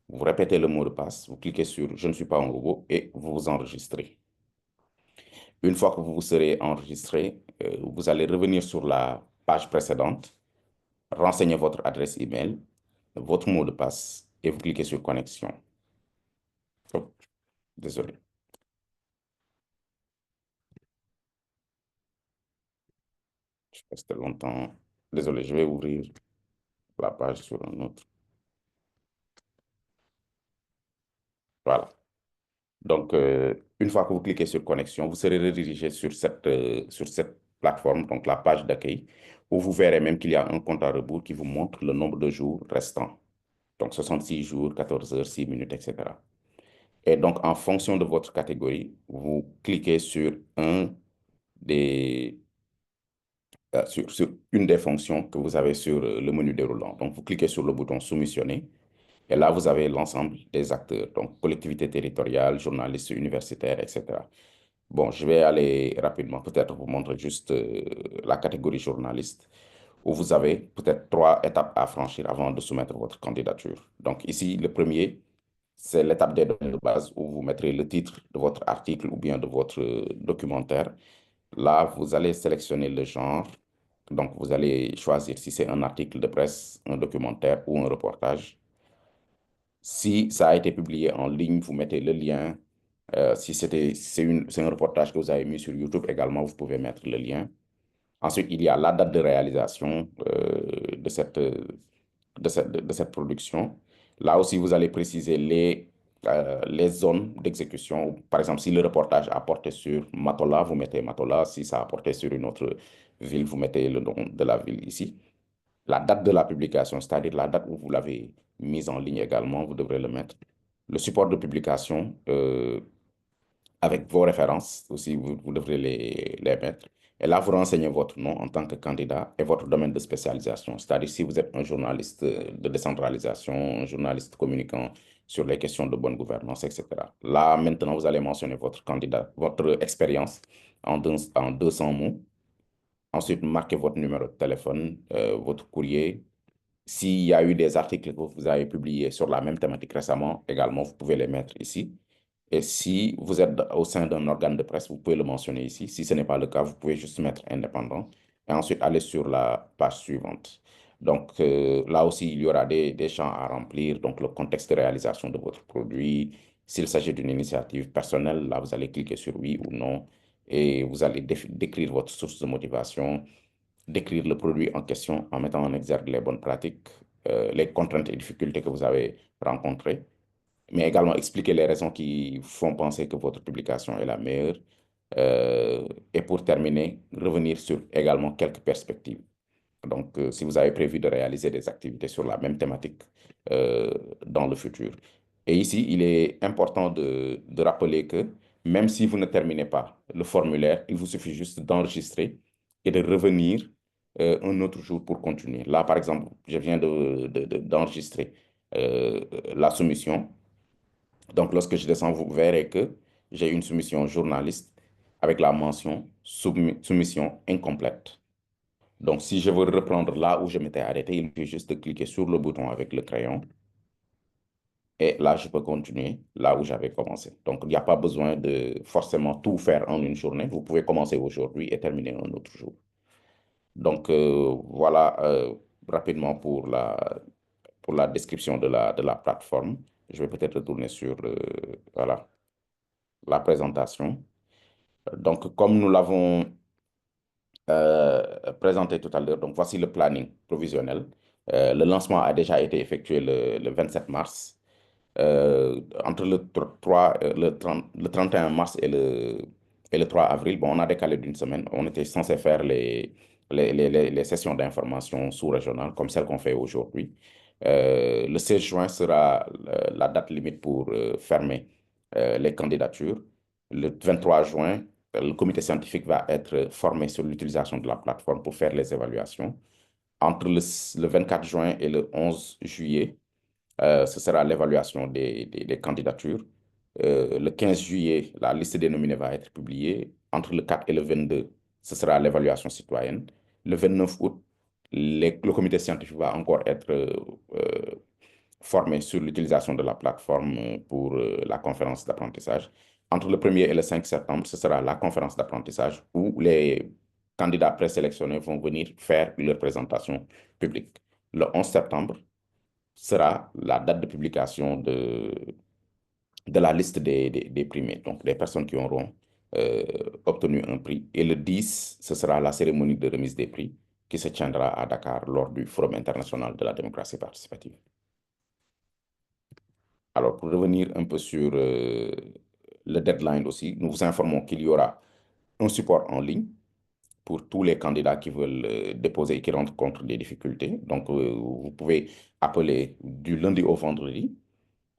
Vous répétez le mot de passe, vous cliquez sur Je ne suis pas un robot et vous vous enregistrez. Une fois que vous vous serez enregistré, vous allez revenir sur la page précédente, renseigner votre adresse email, votre mot de passe et vous cliquez sur Connexion. Oh, désolé. Je reste longtemps. Désolé, je vais ouvrir la page sur un autre. Voilà. Donc, une fois que vous cliquez sur Connexion, vous serez redirigé sur cette plateforme, donc la page d'accueil, où vous verrez même qu'il y a un compte à rebours qui vous montre le nombre de jours restants. Donc, 66 jours, 14 heures, 6 minutes, etc. Et donc, en fonction de votre catégorie, vous cliquez sur des, sur une des fonctions que vous avez sur le menu déroulant. Donc, vous cliquez sur le bouton Soumissionner. Et là, vous avez l'ensemble des acteurs, donc collectivités territoriales, journalistes universitaires, etc. Bon, je vais aller rapidement, peut-être vous montrer juste la catégorie journaliste, où vous avez peut-être 3 étapes à franchir avant de soumettre votre candidature. Donc ici, le premier, c'est l'étape des données de base, où vous mettrez le titre de votre article ou bien de votre documentaire. Là, vous allez sélectionner le genre. Donc, vous allez choisir si c'est un article de presse, un documentaire ou un reportage. Si ça a été publié en ligne, vous mettez le lien. Si c'est un reportage que vous avez mis sur YouTube également, vous pouvez mettre le lien. Ensuite, il y a la date de réalisation de cette production. Là aussi, vous allez préciser les zones d'exécution. Par exemple, si le reportage a porté sur Matola, vous mettez Matola. Si ça a porté sur une autre ville, vous mettez le nom de la ville ici. La date de la publication, c'est-à-dire la date où vous l'avez mise en ligne également, vous devrez le mettre. Le support de publication, avec vos références aussi, vous devrez les mettre. Et là, vous renseignez votre nom en tant que candidat et votre domaine de spécialisation. C'est-à-dire si vous êtes un journaliste de décentralisation, un journaliste communiquant sur les questions de bonne gouvernance, etc. Là, maintenant, vous allez mentionner votre candidat, votre expérience en 200 mots. Ensuite, marquez votre numéro de téléphone, votre courrier. S'il y a eu des articles que vous avez publiés sur la même thématique récemment, également, vous pouvez les mettre ici. Et si vous êtes au sein d'un organe de presse, vous pouvez le mentionner ici. Si ce n'est pas le cas, vous pouvez juste mettre indépendant et ensuite aller sur la page suivante. Donc là aussi, il y aura des champs à remplir, donc le contexte de réalisation de votre produit. S'il s'agit d'une initiative personnelle, là, vous allez cliquer sur oui ou non et vous allez décrire votre source de motivation, décrire le produit en question en mettant en exergue les bonnes pratiques, les contraintes et difficultés que vous avez rencontrées, mais également expliquer les raisons qui font penser que votre publication est la meilleure. Et pour terminer, revenir sur également quelques perspectives. Donc, si vous avez prévu de réaliser des activités sur la même thématique euh, dans le futur. Et ici, il est important de rappeler que même si vous ne terminez pas le formulaire, il vous suffit juste d'enregistrer et de revenir un autre jour pour continuer. Là, par exemple, je viens d'enregistrer la soumission. Donc, lorsque je descends, vous verrez que j'ai une soumission journaliste avec la mention soumission incomplète. Donc, si je veux reprendre là où je m'étais arrêté, il suffit juste de cliquer sur le bouton avec le crayon. Et là, je peux continuer là où j'avais commencé. Donc, il n'y a pas besoin de forcément tout faire en une journée. Vous pouvez commencer aujourd'hui et terminer un autre jour. Donc, voilà rapidement pour la description de la plateforme. Je vais peut-être retourner sur voilà, la présentation. Donc, comme nous l'avons présenté tout à l'heure, donc voici le planning provisionnel. Le lancement a déjà été effectué le 27 mars. Entre le 31 mars et le 3 avril, bon, on a décalé d'une semaine. On était censé faire les sessions d'information sous-régionales comme celle qu'on fait aujourd'hui. Le 16 juin sera la date limite pour fermer les candidatures. Le 23 juin, le comité scientifique va être formé sur l'utilisation de la plateforme pour faire les évaluations. Entre le 24 juin et le 11 juillet, ce sera l'évaluation des candidatures. Le 15 juillet, la liste des nominés va être publiée. Entre le 4 et le 22, ce sera l'évaluation citoyenne. Le 29 août, le comité scientifique va encore être formé sur l'utilisation de la plateforme pour la conférence d'apprentissage. Entre le 1er et le 5 septembre, ce sera la conférence d'apprentissage où les candidats présélectionnés vont venir faire leur présentation publique. Le 11 septembre sera la date de publication de la liste des primés, donc des personnes qui auront euh, obtenu un prix. Et le 10, ce sera la cérémonie de remise des prix qui se tiendra à Dakar lors du Forum international de la démocratie participative. Alors, pour revenir un peu sur le deadline aussi, nous vous informons qu'il y aura un support en ligne pour tous les candidats qui veulent déposer et qui rentrent contre des difficultés. Donc, vous pouvez appeler du lundi au vendredi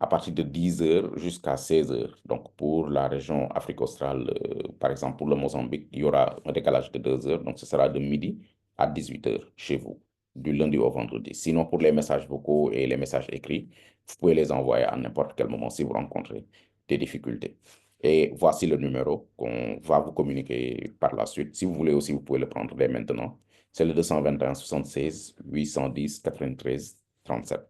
à partir de 10 heures jusqu'à 16 heures. Donc, pour la région Afrique australe, par exemple, pour le Mozambique, il y aura un décalage de 2 heures. Donc, ce sera de midi à 18 heures chez vous, du lundi au vendredi. Sinon, pour les messages vocaux et les messages écrits, vous pouvez les envoyer à n'importe quel moment si vous rencontrez des difficultés. Et voici le numéro qu'on va vous communiquer par la suite. Si vous voulez aussi, vous pouvez le prendre dès maintenant. C'est le 221 76 810 93 37.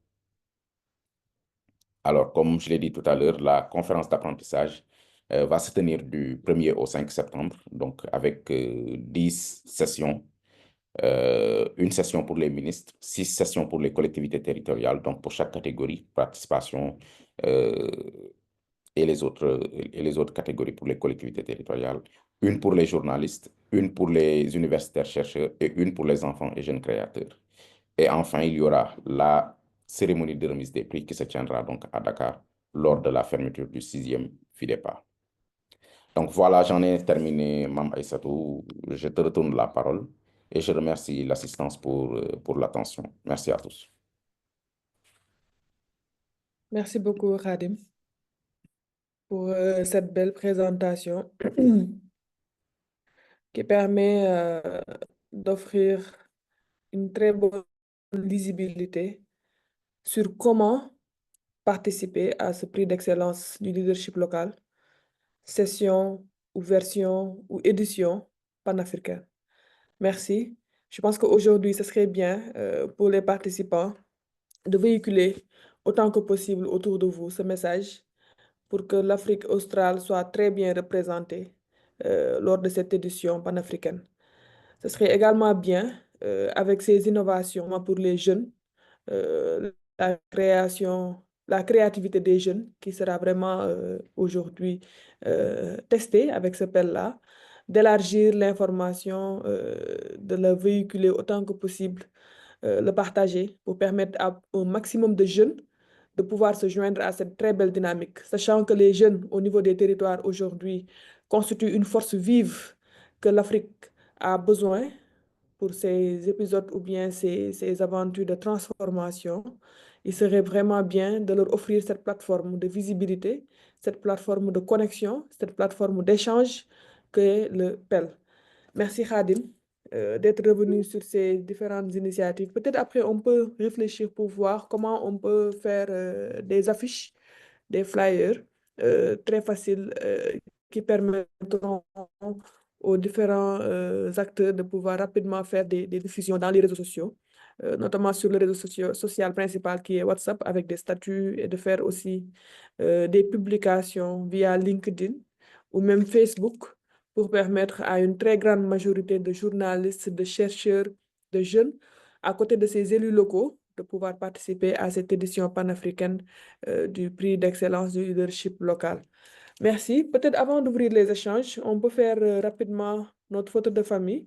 Alors, comme je l'ai dit tout à l'heure, la conférence d'apprentissage va se tenir du 1er au 5 septembre, donc avec 10 sessions, une session pour les ministres, 6 sessions pour les collectivités territoriales, donc pour chaque catégorie, participation euh, et les autres catégories pour les collectivités territoriales, une pour les journalistes, une pour les universitaires chercheurs et une pour les enfants et jeunes créateurs. Et enfin, il y aura la cérémonie de remise des prix qui se tiendra donc à Dakar lors de la fermeture du 6e FIDEPA. Donc voilà, j'en ai terminé, Mme Aïssatou. Je te retourne la parole et je remercie l'assistance pour l'attention. Merci à tous. Merci beaucoup, Khadim, pour cette belle présentation qui permet d'offrir une très bonne lisibilité sur comment participer à ce prix d'excellence du leadership local, session ou version ou édition panafricaine. Merci. Je pense qu'aujourd'hui, ce serait bien pour les participants de véhiculer autant que possible autour de vous ce message pour que l'Afrique australe soit très bien représentée lors de cette édition panafricaine. Ce serait également bien, avec ces innovations pour les jeunes, la création, la créativité des jeunes qui sera vraiment aujourd'hui testée avec ce appel-là, d'élargir l'information, de la véhiculer autant que possible, le partager pour permettre à un maximum de jeunes de pouvoir se joindre à cette très belle dynamique, sachant que les jeunes au niveau des territoires aujourd'hui constituent une force vive que l'Afrique a besoin pour ces épisodes ou bien ces aventures de transformation. Il serait vraiment bien de leur offrir cette plateforme de visibilité, cette plateforme de connexion, cette plateforme d'échange qu'est le PEL. Merci Khadim d'être revenu sur ces différentes initiatives. Peut-être après, on peut réfléchir pour voir comment on peut faire des affiches, des flyers très faciles qui permettront aux différents acteurs de pouvoir rapidement faire des diffusions dans les réseaux sociaux, notamment sur le réseau social principal qui est WhatsApp avec des statuts et de faire aussi des publications via LinkedIn ou même Facebook pour permettre à une très grande majorité de journalistes, de chercheurs, de jeunes, à côté de ces élus locaux, de pouvoir participer à cette édition panafricaine du prix d'excellence du leadership local. Merci. Peut-être avant d'ouvrir les échanges, on peut faire rapidement notre photo de famille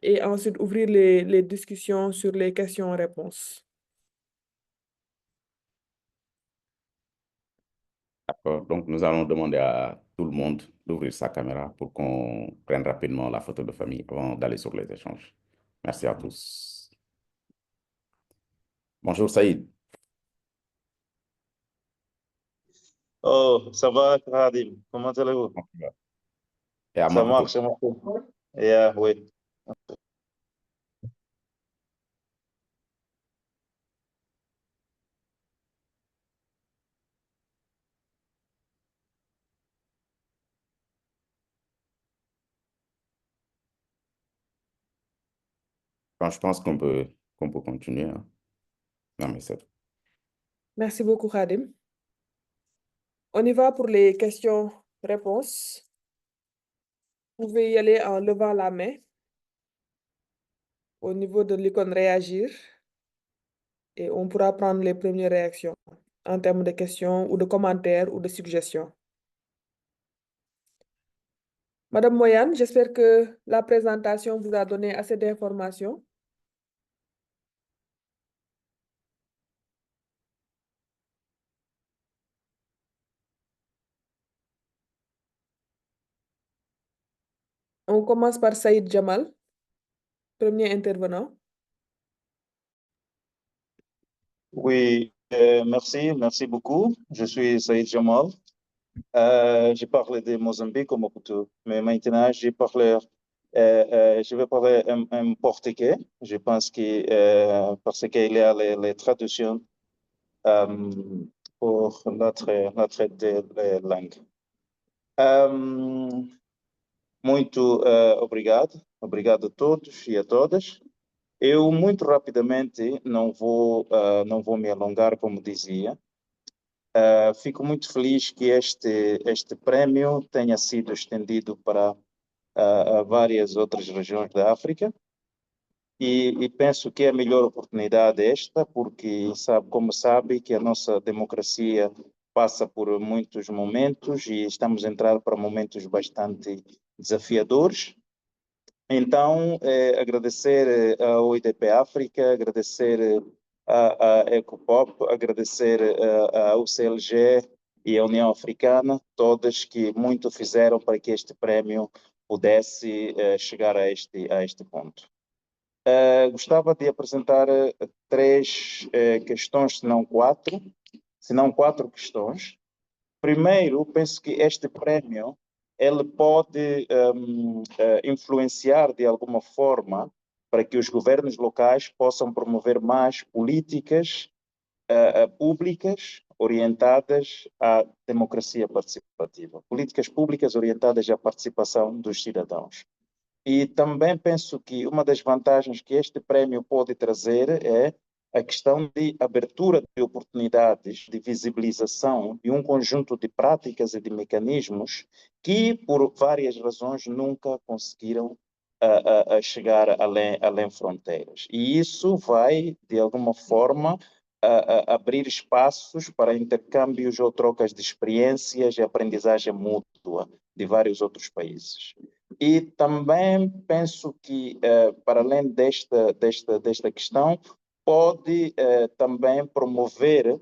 et ensuite ouvrir les discussions sur les questions-réponses. D'accord. Donc, nous allons demander à tout le monde d'ouvrir sa caméra pour qu'on prenne rapidement la photo de famille avant d'aller sur les échanges. Merci à tous. Bonjour Saïd. Oh, ça va, Khadim? Comment allez-vous? Et à Ça Maputo. marche, ça marche. Yeah, oui. Enfin, je pense qu'on peut continuer, hein. Non, mais c'est... Merci beaucoup, Khadim. On y va pour les questions-réponses. Vous pouvez y aller en levant la main au niveau de l'icône réagir et on pourra prendre les premières réactions en termes de questions ou de commentaires ou de suggestions. Madame Moyane, j'espère que la présentation vous a donné assez d'informations. On commence par Saïd Jamal, premier intervenant. Oui, merci beaucoup. Je suis Saïd Jamal. J'ai parlé de Mozambique au Maputo, mais maintenant je vais parler en portugais. Je pense que parce qu'il y a les traductions euh, pour notre langue. Um, Muito obrigado a todos e a todas. Eu muito rapidamente não vou me alongar, como dizia. Fico muito feliz que este prémio tenha sido estendido para várias outras regiões da África e penso que é a melhor oportunidade esta, porque como sabe que a nossa democracia passa por muitos momentos e estamos a entrar para momentos bastante desafiadores. Então, agradecer ao IDP África, agradecer à Ecopop, agradecer ao CLG e à União Africana, todas que muito fizeram para que este prémio pudesse chegar a este ponto. Gostava de apresentar três questões, se não quatro questões. Primeiro, penso que este prémio ele pode influenciar de alguma forma para que os governos locais possam promover mais políticas públicas orientadas à democracia participativa, políticas públicas orientadas à participação dos cidadãos. E também penso que uma das vantagens que este prémio pode trazer é a questão de abertura de oportunidades, de visibilização de um conjunto de práticas e de mecanismos que, por várias razões, nunca conseguiram chegar além fronteiras. E isso vai, de alguma forma, abrir espaços para intercâmbios ou trocas de experiências e aprendizagem mútua de vários outros países. E também penso que, para além desta questão, pode também promover,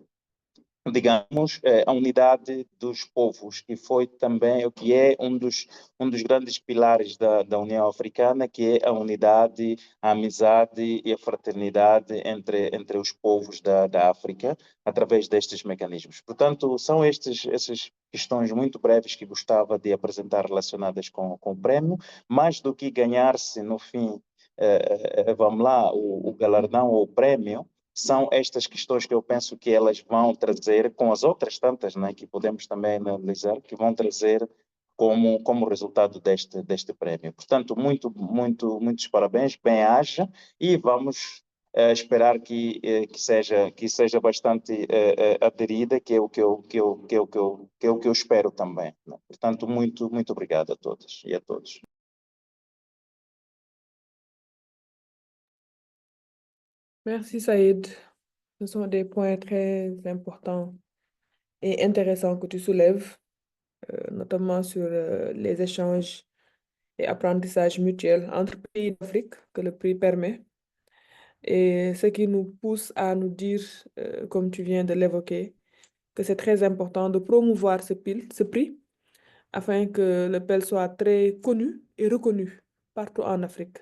digamos, a unidade dos povos, que foi também o que é um dos grandes pilares da União Africana, que é a unidade, a amizade e a fraternidade entre os povos da África, através destes mecanismos. Portanto, são essas questões muito breves que gostava de apresentar relacionadas com o prémio, mais do que ganhar-se, no fim, vamos lá, o galardão ou o prémio, são estas questões que eu penso que elas vão trazer, com as outras tantas, né, que podemos também analisar, que vão trazer como resultado deste prémio. Portanto, muitos parabéns, bem-aja, e vamos esperar que seja bastante aderida, que é o que eu espero também, né? Portanto, muito obrigado a todas e a todos. Merci Saïd. Ce sont des points très importants et intéressants que tu soulèves, notamment sur les échanges et apprentissages mutuels entre pays d'Afrique que le prix permet. Et ce qui nous pousse à nous dire, comme tu viens de l'évoquer, que c'est très important de promouvoir ce prix afin que le PEL soit très connu et reconnu partout en Afrique,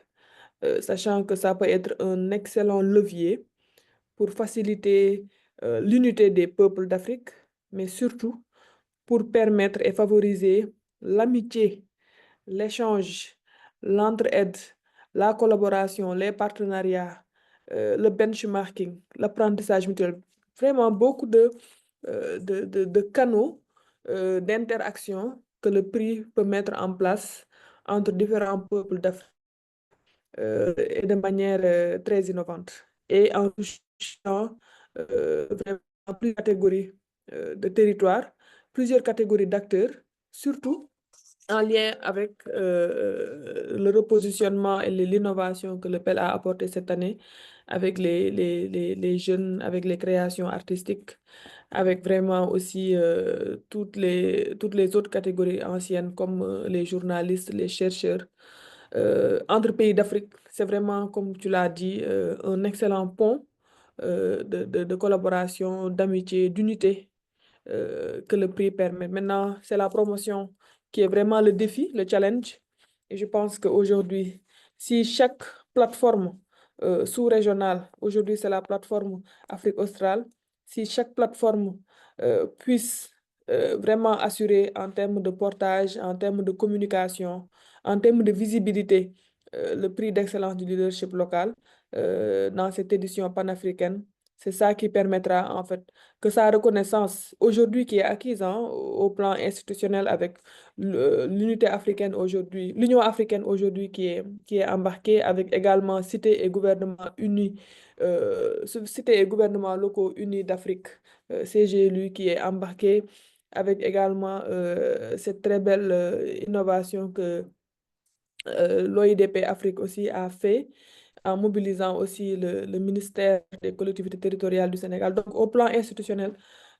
sachant que ça peut être un excellent levier pour faciliter l'unité des peuples d'Afrique, mais surtout pour permettre et favoriser l'amitié, l'échange, l'entraide, la collaboration, les partenariats, le benchmarking, l'apprentissage mutuel. Vraiment beaucoup de canaux d'interaction que le prix peut mettre en place entre différents peuples d'Afrique. et de manière très innovante. Et en touchant vraiment plusieurs catégories de territoires, plusieurs catégories d'acteurs, surtout en lien avec le repositionnement et l'innovation que le PEL a apporté cette année avec les jeunes, avec les créations artistiques, avec vraiment aussi toutes les autres catégories anciennes comme les journalistes, les chercheurs. Entre pays d'Afrique, c'est vraiment, comme tu l'as dit, un excellent pont de collaboration, d'amitié, d'unité que le prix permet. Maintenant, c'est la promotion qui est vraiment le défi, le challenge. Et je pense qu'aujourd'hui, si chaque plateforme sous-régionale, aujourd'hui c'est la plateforme Afrique australe, si chaque plateforme puisse vraiment assurer en termes de portage, en termes de communication, en termes de visibilité, le prix d'excellence du leadership local dans cette édition panafricaine, c'est ça qui permettra en fait que sa reconnaissance aujourd'hui qui est acquise hein, au plan institutionnel avec l'unité africaine aujourd'hui, l'Union africaine aujourd'hui qui est embarquée avec également cités et gouvernements unis, cités et gouvernements locaux unis d'Afrique, CGLU qui est embarqué avec également cette très belle innovation que l'OIDP Afrique aussi a fait en mobilisant aussi le ministère des collectivités territoriales du Sénégal. Donc, au plan institutionnel,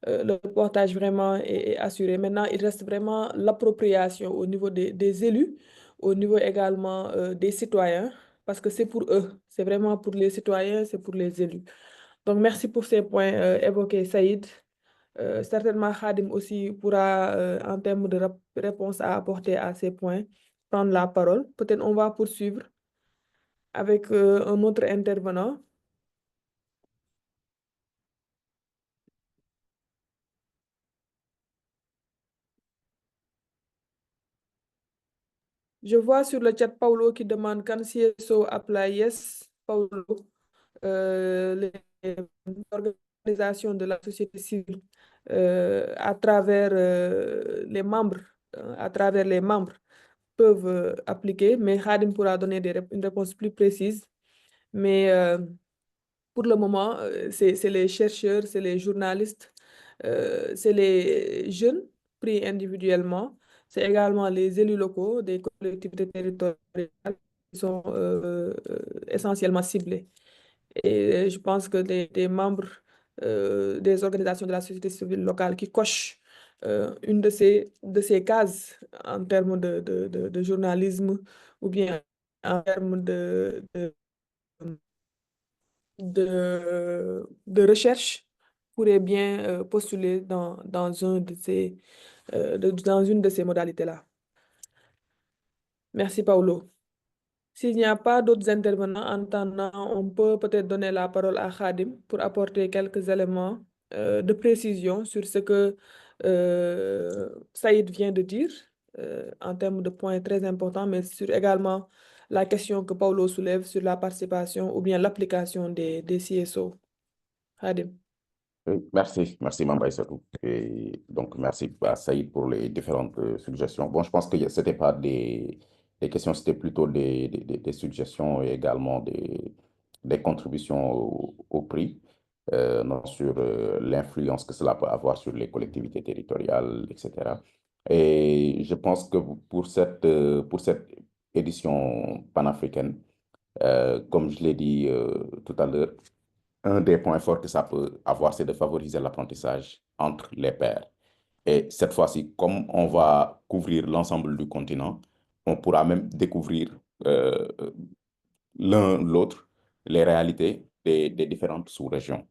le portage vraiment est assuré. Maintenant, il reste vraiment l'appropriation au niveau des élus, au niveau également des citoyens, parce que c'est pour eux, c'est vraiment pour les citoyens, c'est pour les élus. Donc, merci pour ces points évoqués, Saïd. Certainement, Khadim aussi pourra, en termes de réponse à apporter à ces points, prendre la parole. Peut-être on va poursuivre avec un autre intervenant. Je vois sur le chat Paulo qui demande quand CSO apply yes, Paulo, les organisations de la société civile à travers les membres, peuvent appliquer, mais Khadim pourra donner une réponse plus précise. Mais pour le moment, c'est les chercheurs, c'est les journalistes, c'est les jeunes pris individuellement, c'est également les élus locaux des collectivités territoriales qui sont essentiellement ciblés. Et je pense que des membres des organisations de la société civile locale qui cochent une de ces cases en termes de journalisme ou bien en termes de recherche pourraient bien postuler dans une de ces modalités-là. Merci, Paulo. S'il n'y a pas d'autres intervenants en attendant, on peut peut-être donner la parole à Khadim pour apporter quelques éléments de précision sur ce que Saïd vient de dire en termes de points très importants, mais sur également la question que Paulo soulève sur la participation ou bien l'application des CSO. Khadim. Oui, merci Mamba Issatou. Et donc, merci à Saïd pour les différentes suggestions. Bon, je pense que ce n'était pas des questions, c'était plutôt des suggestions et également des contributions au prix non, sur l'influence que cela peut avoir sur les collectivités territoriales, etc. Et je pense que pour cette édition panafricaine, comme je l'ai dit tout à l'heure, un des points forts que ça peut avoir, c'est de favoriser l'apprentissage entre les pairs. Et cette fois-ci, comme on va couvrir l'ensemble du continent, on pourra même découvrir l'un l'autre les réalités des différentes sous-régions,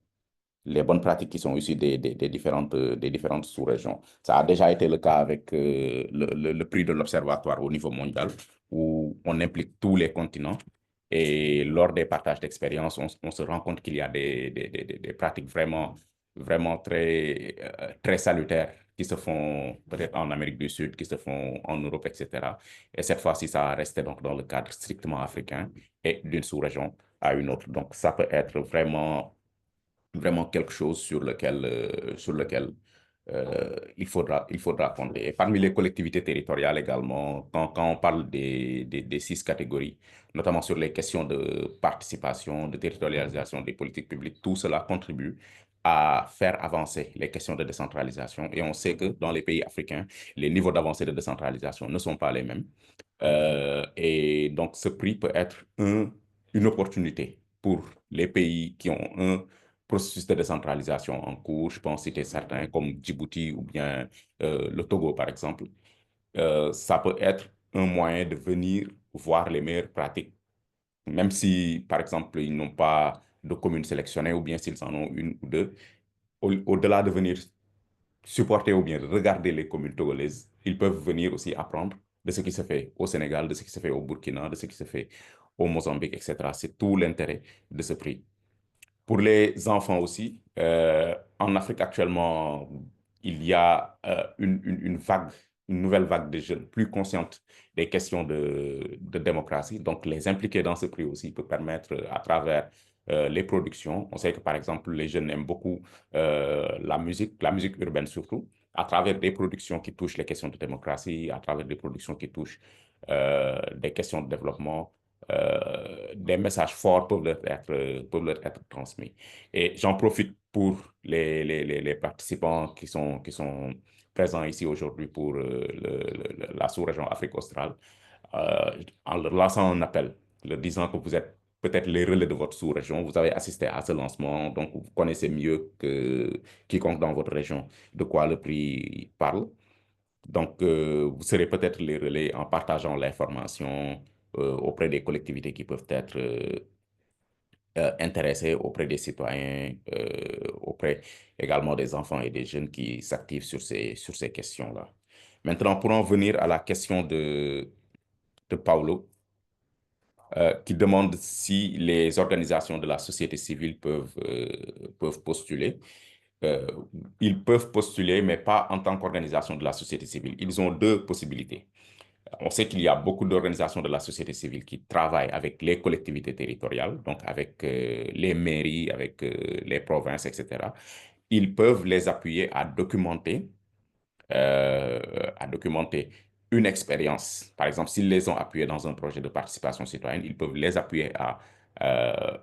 les bonnes pratiques qui sont issues des différentes sous-régions. Ça a déjà été le cas avec le prix de l'Observatoire au niveau mondial, où on implique tous les continents. Et lors des partages d'expériences, on se rend compte qu'il y a des pratiques vraiment très salutaires qui se font peut-être en Amérique du Sud, qui se font en Europe, etc. Et cette fois-ci, ça a resté donc dans le cadre strictement africain et d'une sous-région à une autre. Donc, ça peut être vraiment quelque chose sur lequel il faudra compter. Et parmi les collectivités territoriales également, quand on parle des six catégories, notamment sur les questions de participation, de territorialisation des politiques publiques, tout cela contribue à faire avancer les questions de décentralisation. Et on sait que dans les pays africains, les niveaux d'avancée de décentralisation ne sont pas les mêmes. Et donc, ce prix peut être une opportunité pour les pays qui ont un processus de décentralisation en cours. Je pense citer certains comme Djibouti ou bien le Togo, par exemple. Ça peut être un moyen de venir voir les meilleures pratiques, même si, par exemple, ils n'ont pas de communes sélectionnées ou bien s'ils en ont une ou deux. Au-delà de venir supporter ou bien regarder les communes togolaises, ils peuvent venir aussi apprendre de ce qui se fait au Sénégal, de ce qui se fait au Burkina, de ce qui se fait au Mozambique, etc. C'est tout l'intérêt de ce prix. Pour les enfants aussi, en Afrique actuellement, il y a une vague, une nouvelle vague de jeunes plus conscientes des questions de démocratie. Donc, les impliquer dans ce prix aussi peut permettre, à travers les productions, on sait que par exemple, les jeunes aiment beaucoup la musique urbaine surtout, à travers des productions qui touchent les questions de démocratie, à travers des productions qui touchent des questions de développement, des messages forts peuvent leur être transmis. Et j'en profite pour les participants qui sont présents ici aujourd'hui pour la sous-région Afrique australe, en leur lançant un appel, leur disant que vous êtes peut-être les relais de votre sous-région, vous avez assisté à ce lancement, donc vous connaissez mieux que quiconque dans votre région de quoi le prix parle. Donc, vous serez peut-être les relais en partageant l'information auprès des collectivités qui peuvent être intéressées, auprès des citoyens, auprès également des enfants et des jeunes qui s'activent sur ces questions-là. Maintenant, pour en venir à la question de Paulo, qui demande si les organisations de la société civile peuvent postuler. Euh, Ils peuvent postuler, mais pas en tant qu'organisation de la société civile. Ils ont deux possibilités. On sait qu'il y a beaucoup d'organisations de la société civile qui travaillent avec les collectivités territoriales, donc avec les mairies, avec les provinces, etc. Ils peuvent les appuyer à documenter une expérience. Par exemple, s'ils les ont appuyés dans un projet de participation citoyenne, ils peuvent les appuyer euh,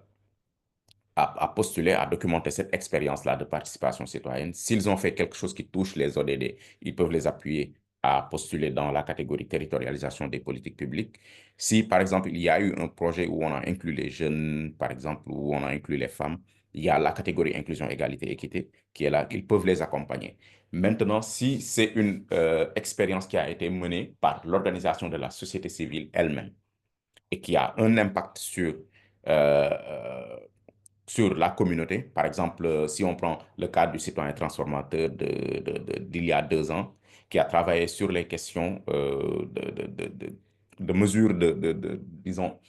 à postuler, à documenter cette expérience-là de participation citoyenne. S'ils ont fait quelque chose qui touche les ODD, ils peuvent les appuyer à postuler dans la catégorie territorialisation des politiques publiques. Si, par exemple, il y a eu un projet où on a inclus les jeunes, par exemple, où on a inclus les femmes, il y a la catégorie inclusion, égalité, équité qui est là, ils peuvent les accompagner. Maintenant, si c'est une expérience qui a été menée par l'organisation de la société civile elle-même et qui a un impact euh, euh, sur la communauté. Par exemple, si on prend le cas du citoyen transformateur d'il y a 2 ans, qui a travaillé sur les questions de mesures disons,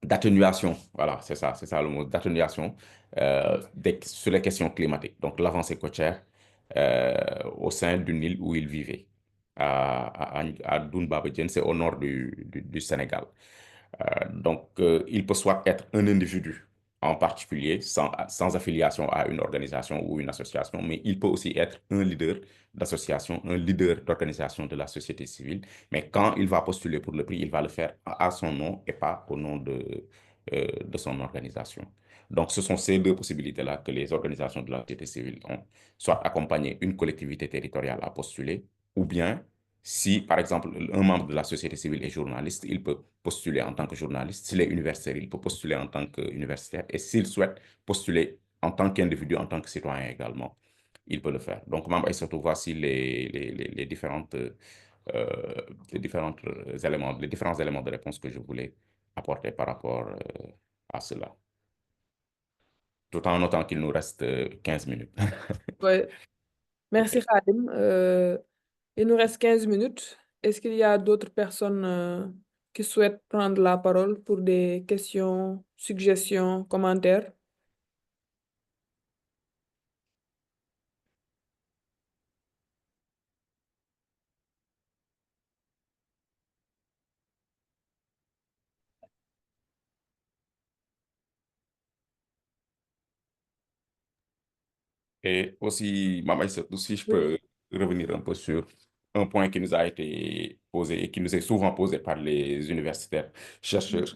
d'atténuation, voilà, c'est ça le mot, d'atténuation sur les questions climatiques. Donc, l'avancée côtière au sein d'une île où il vivait, à Doune Baba-Diène, c'est au nord du Sénégal. Donc, il peut soit être un individu en particulier, sans affiliation à une organisation ou une association, mais il peut aussi être un leader d'association, un leader d'organisation de la société civile. Mais quand il va postuler pour le prix, il va le faire à son nom et pas au nom de son organisation. Donc, ce sont ces deux possibilités-là que les organisations de la société civile ont, soit accompagner une collectivité territoriale à postuler, ou bien si, par exemple, un membre de la société civile est journaliste, il peut postuler en tant que journaliste. S'il est universitaire, il peut postuler en tant qu'universitaire. Et s'il souhaite postuler en tant qu'individu, en tant que citoyen également, il peut le faire. Donc, Mme Aïssatou, voici les différents les différents éléments de réponse que je voulais apporter par rapport à cela. Tout en notant qu'il nous reste 15 minutes. Ouais. Merci Khadim. Il nous reste 15 minutes. Est-ce qu'il y a d'autres personnes qui souhaitent prendre la parole pour des questions, suggestions, commentaires? Et aussi, Mama Aïssatou, si je Oui. peux revenir un peu sur un point qui nous a été posé et qui nous est souvent posé par les universitaires chercheurs,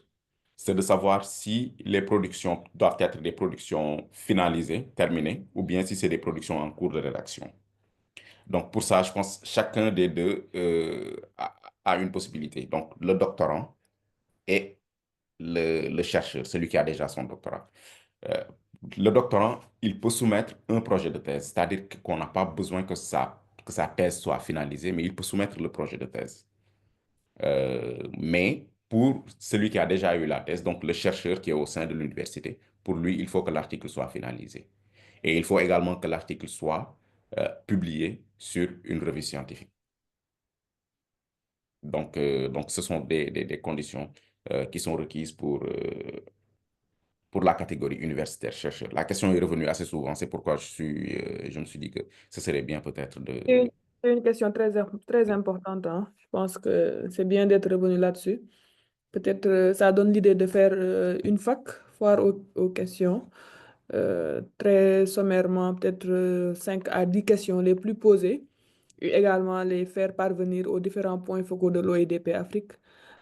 c'est de savoir si les productions doivent être des productions finalisées, terminées, ou bien si c'est des productions en cours de rédaction. Donc, pour ça, je pense que chacun des deux a une possibilité. Donc, le doctorant et le chercheur, celui qui a déjà son doctorat. Euh, le doctorant, il peut soumettre un projet de thèse, c'est-à-dire qu'on n'a pas besoin que sa thèse soit finalisée, mais il peut soumettre le projet de thèse. Mais pour celui qui a déjà eu la thèse, donc le chercheur qui est au sein de l'université, pour lui, il faut que l'article soit finalisé. Et il faut également que l'article soit publié sur une revue scientifique. Donc ce sont des conditions qui sont requises pour la catégorie universitaire chercheur. La question est revenue assez souvent, c'est pourquoi je me suis dit que ce serait bien peut-être C'est de... une c'est une question très importante, hein. Je pense que c'est bien d'être revenu là-dessus. Peut-être ça donne l'idée de faire une fac, foire aux questions. Très sommairement, peut-être 5 à 10 questions les plus posées. Et également les faire parvenir aux différents points focaux de l'OIDP Afrique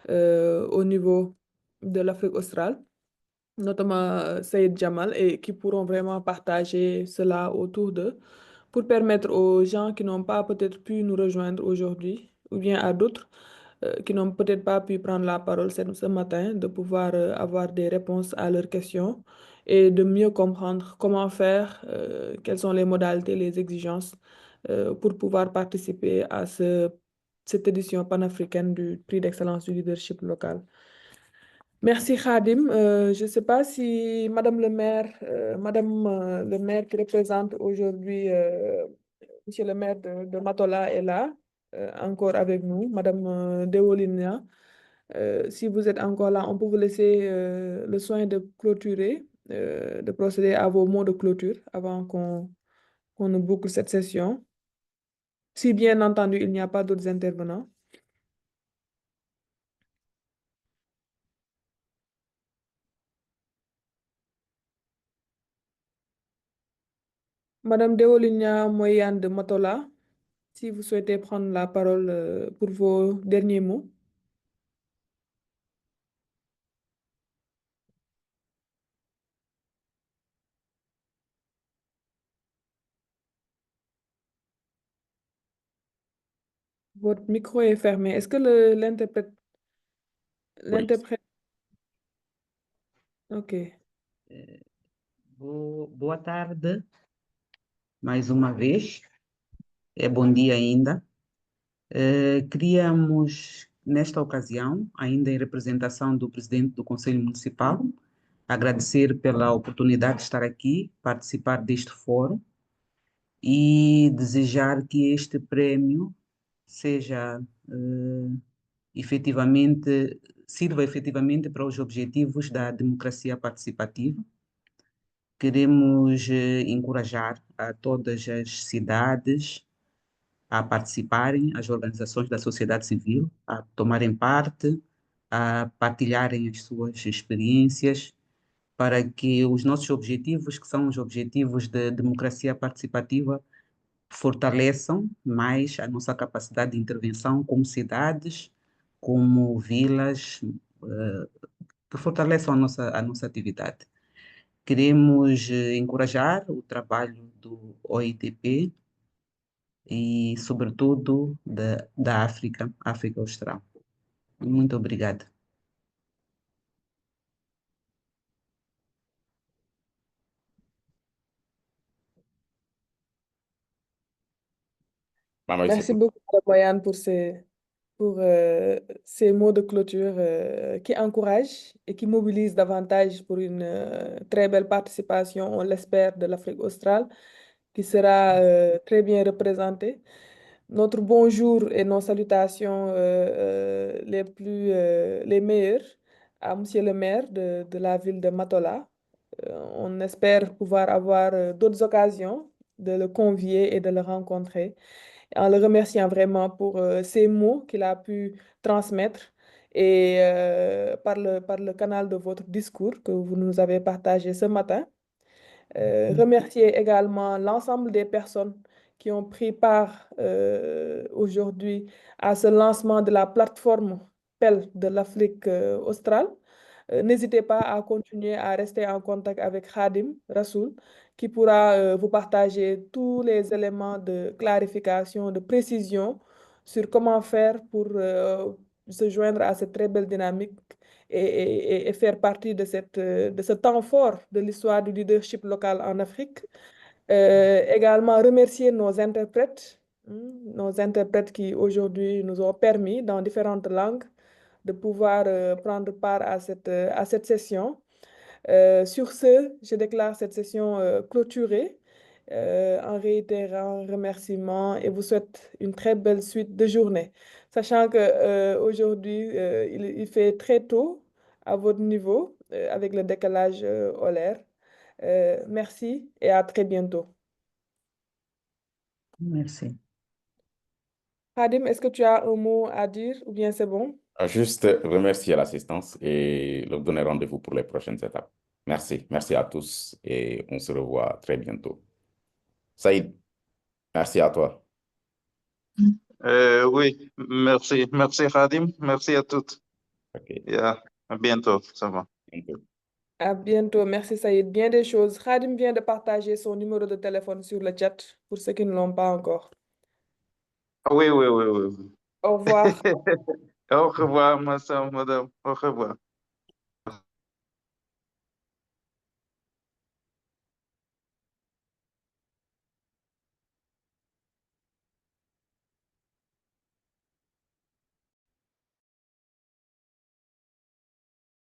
au niveau de l'Afrique australe, notamment Saïd Jamal, et qui pourront vraiment partager cela autour d'eux pour permettre aux gens qui n'ont pas peut-être pu nous rejoindre aujourd'hui, ou bien à d'autres qui n'ont peut-être pas pu prendre la parole ce matin, de pouvoir avoir des réponses à leurs questions et de mieux comprendre comment faire, quelles sont les modalités, les exigences pour pouvoir participer à cette édition panafricaine du prix d'excellence du leadership local. Merci Khadim. Je ne sais pas si Madame le maire qui représente aujourd'hui Monsieur le maire de Matola est là, encore avec nous, Madame Deolina. Si vous êtes encore là, on peut vous laisser le soin de clôturer, de procéder à vos mots de clôture avant qu'on ne boucle cette session. Si bien entendu, il n'y a pas d'autres intervenants. Madame Deolina Moyane de Matola, si vous souhaitez prendre la parole pour vos derniers mots. Votre micro est fermé. Est-ce que l'interprète... Oui. L'interprète... Ok. Boa tarde, mais uma vez. Bom dia ainda. Queríamos, nesta ocasião, ainda em representação do presidente do Conselho Municipal, agradecer pela oportunidade de estar aqui, participar deste fórum e desejar que este prémio seja efetivamente, sirva efetivamente para os objetivos da democracia participativa. Queremos encorajar a todas as cidades a participarem, as organizações da sociedade civil, a tomarem parte, a partilharem as suas experiências, para que os nossos objetivos, que são os objetivos de democracia participativa, fortaleçam mais a nossa capacidade de intervenção como cidades, como vilas, que fortaleçam a nossa atividade. Queremos encorajar o trabalho do OIDP e, sobretudo, da África Austral. Muito obrigada. Mama Merci Aïssatou. beaucoup, Madame Moyane, pour ces mots de clôture qui encouragent et qui mobilisent davantage pour une très belle participation, on l'espère, de l'Afrique australe, qui sera très bien représentée. Notre bonjour et nos salutations les meilleures à Monsieur le maire de la ville de Matola. On espère pouvoir avoir d'autres occasions de le convier et de le rencontrer, en le remerciant vraiment pour ces mots qu'il a pu transmettre et par le canal de votre discours que vous nous avez partagé ce matin. Remercier également l'ensemble des personnes qui ont pris part aujourd'hui à ce lancement de la plateforme PEL de l'Afrique australe. N'hésitez pas à continuer à rester en contact avec Khadim Rassoul, qui pourra vous partager tous les éléments de clarification, de précision sur comment faire pour se joindre à cette très belle dynamique et faire partie de de ce temps fort de l'histoire du leadership local en Afrique. Également remercier nos interprètes qui aujourd'hui nous ont permis dans différentes langues de pouvoir prendre part à cette session. Sur ce, je déclare cette session clôturée en réitérant un remerciement et vous souhaite une très belle suite de journée. Sachant que aujourd'hui, il fait très tôt à votre niveau avec le décalage horaire. Merci et à très bientôt. Merci. Khadim, est-ce que tu as un mot à dire ou bien c'est bon? Juste remercier l'assistance et leur donner rendez-vous pour les prochaines étapes. Merci. Merci à tous et on se revoit très bientôt. Saïd, merci à toi. Oui, merci. Merci Khadim. Merci à toutes. OK. Et à bientôt. Ça va. Bientôt. À bientôt. Merci Saïd. Bien des choses. Khadim vient de partager son numéro de téléphone sur le chat pour ceux qui ne l'ont pas encore. Oui, oui, oui, oui. Au revoir. Au revoir, madame. Au revoir.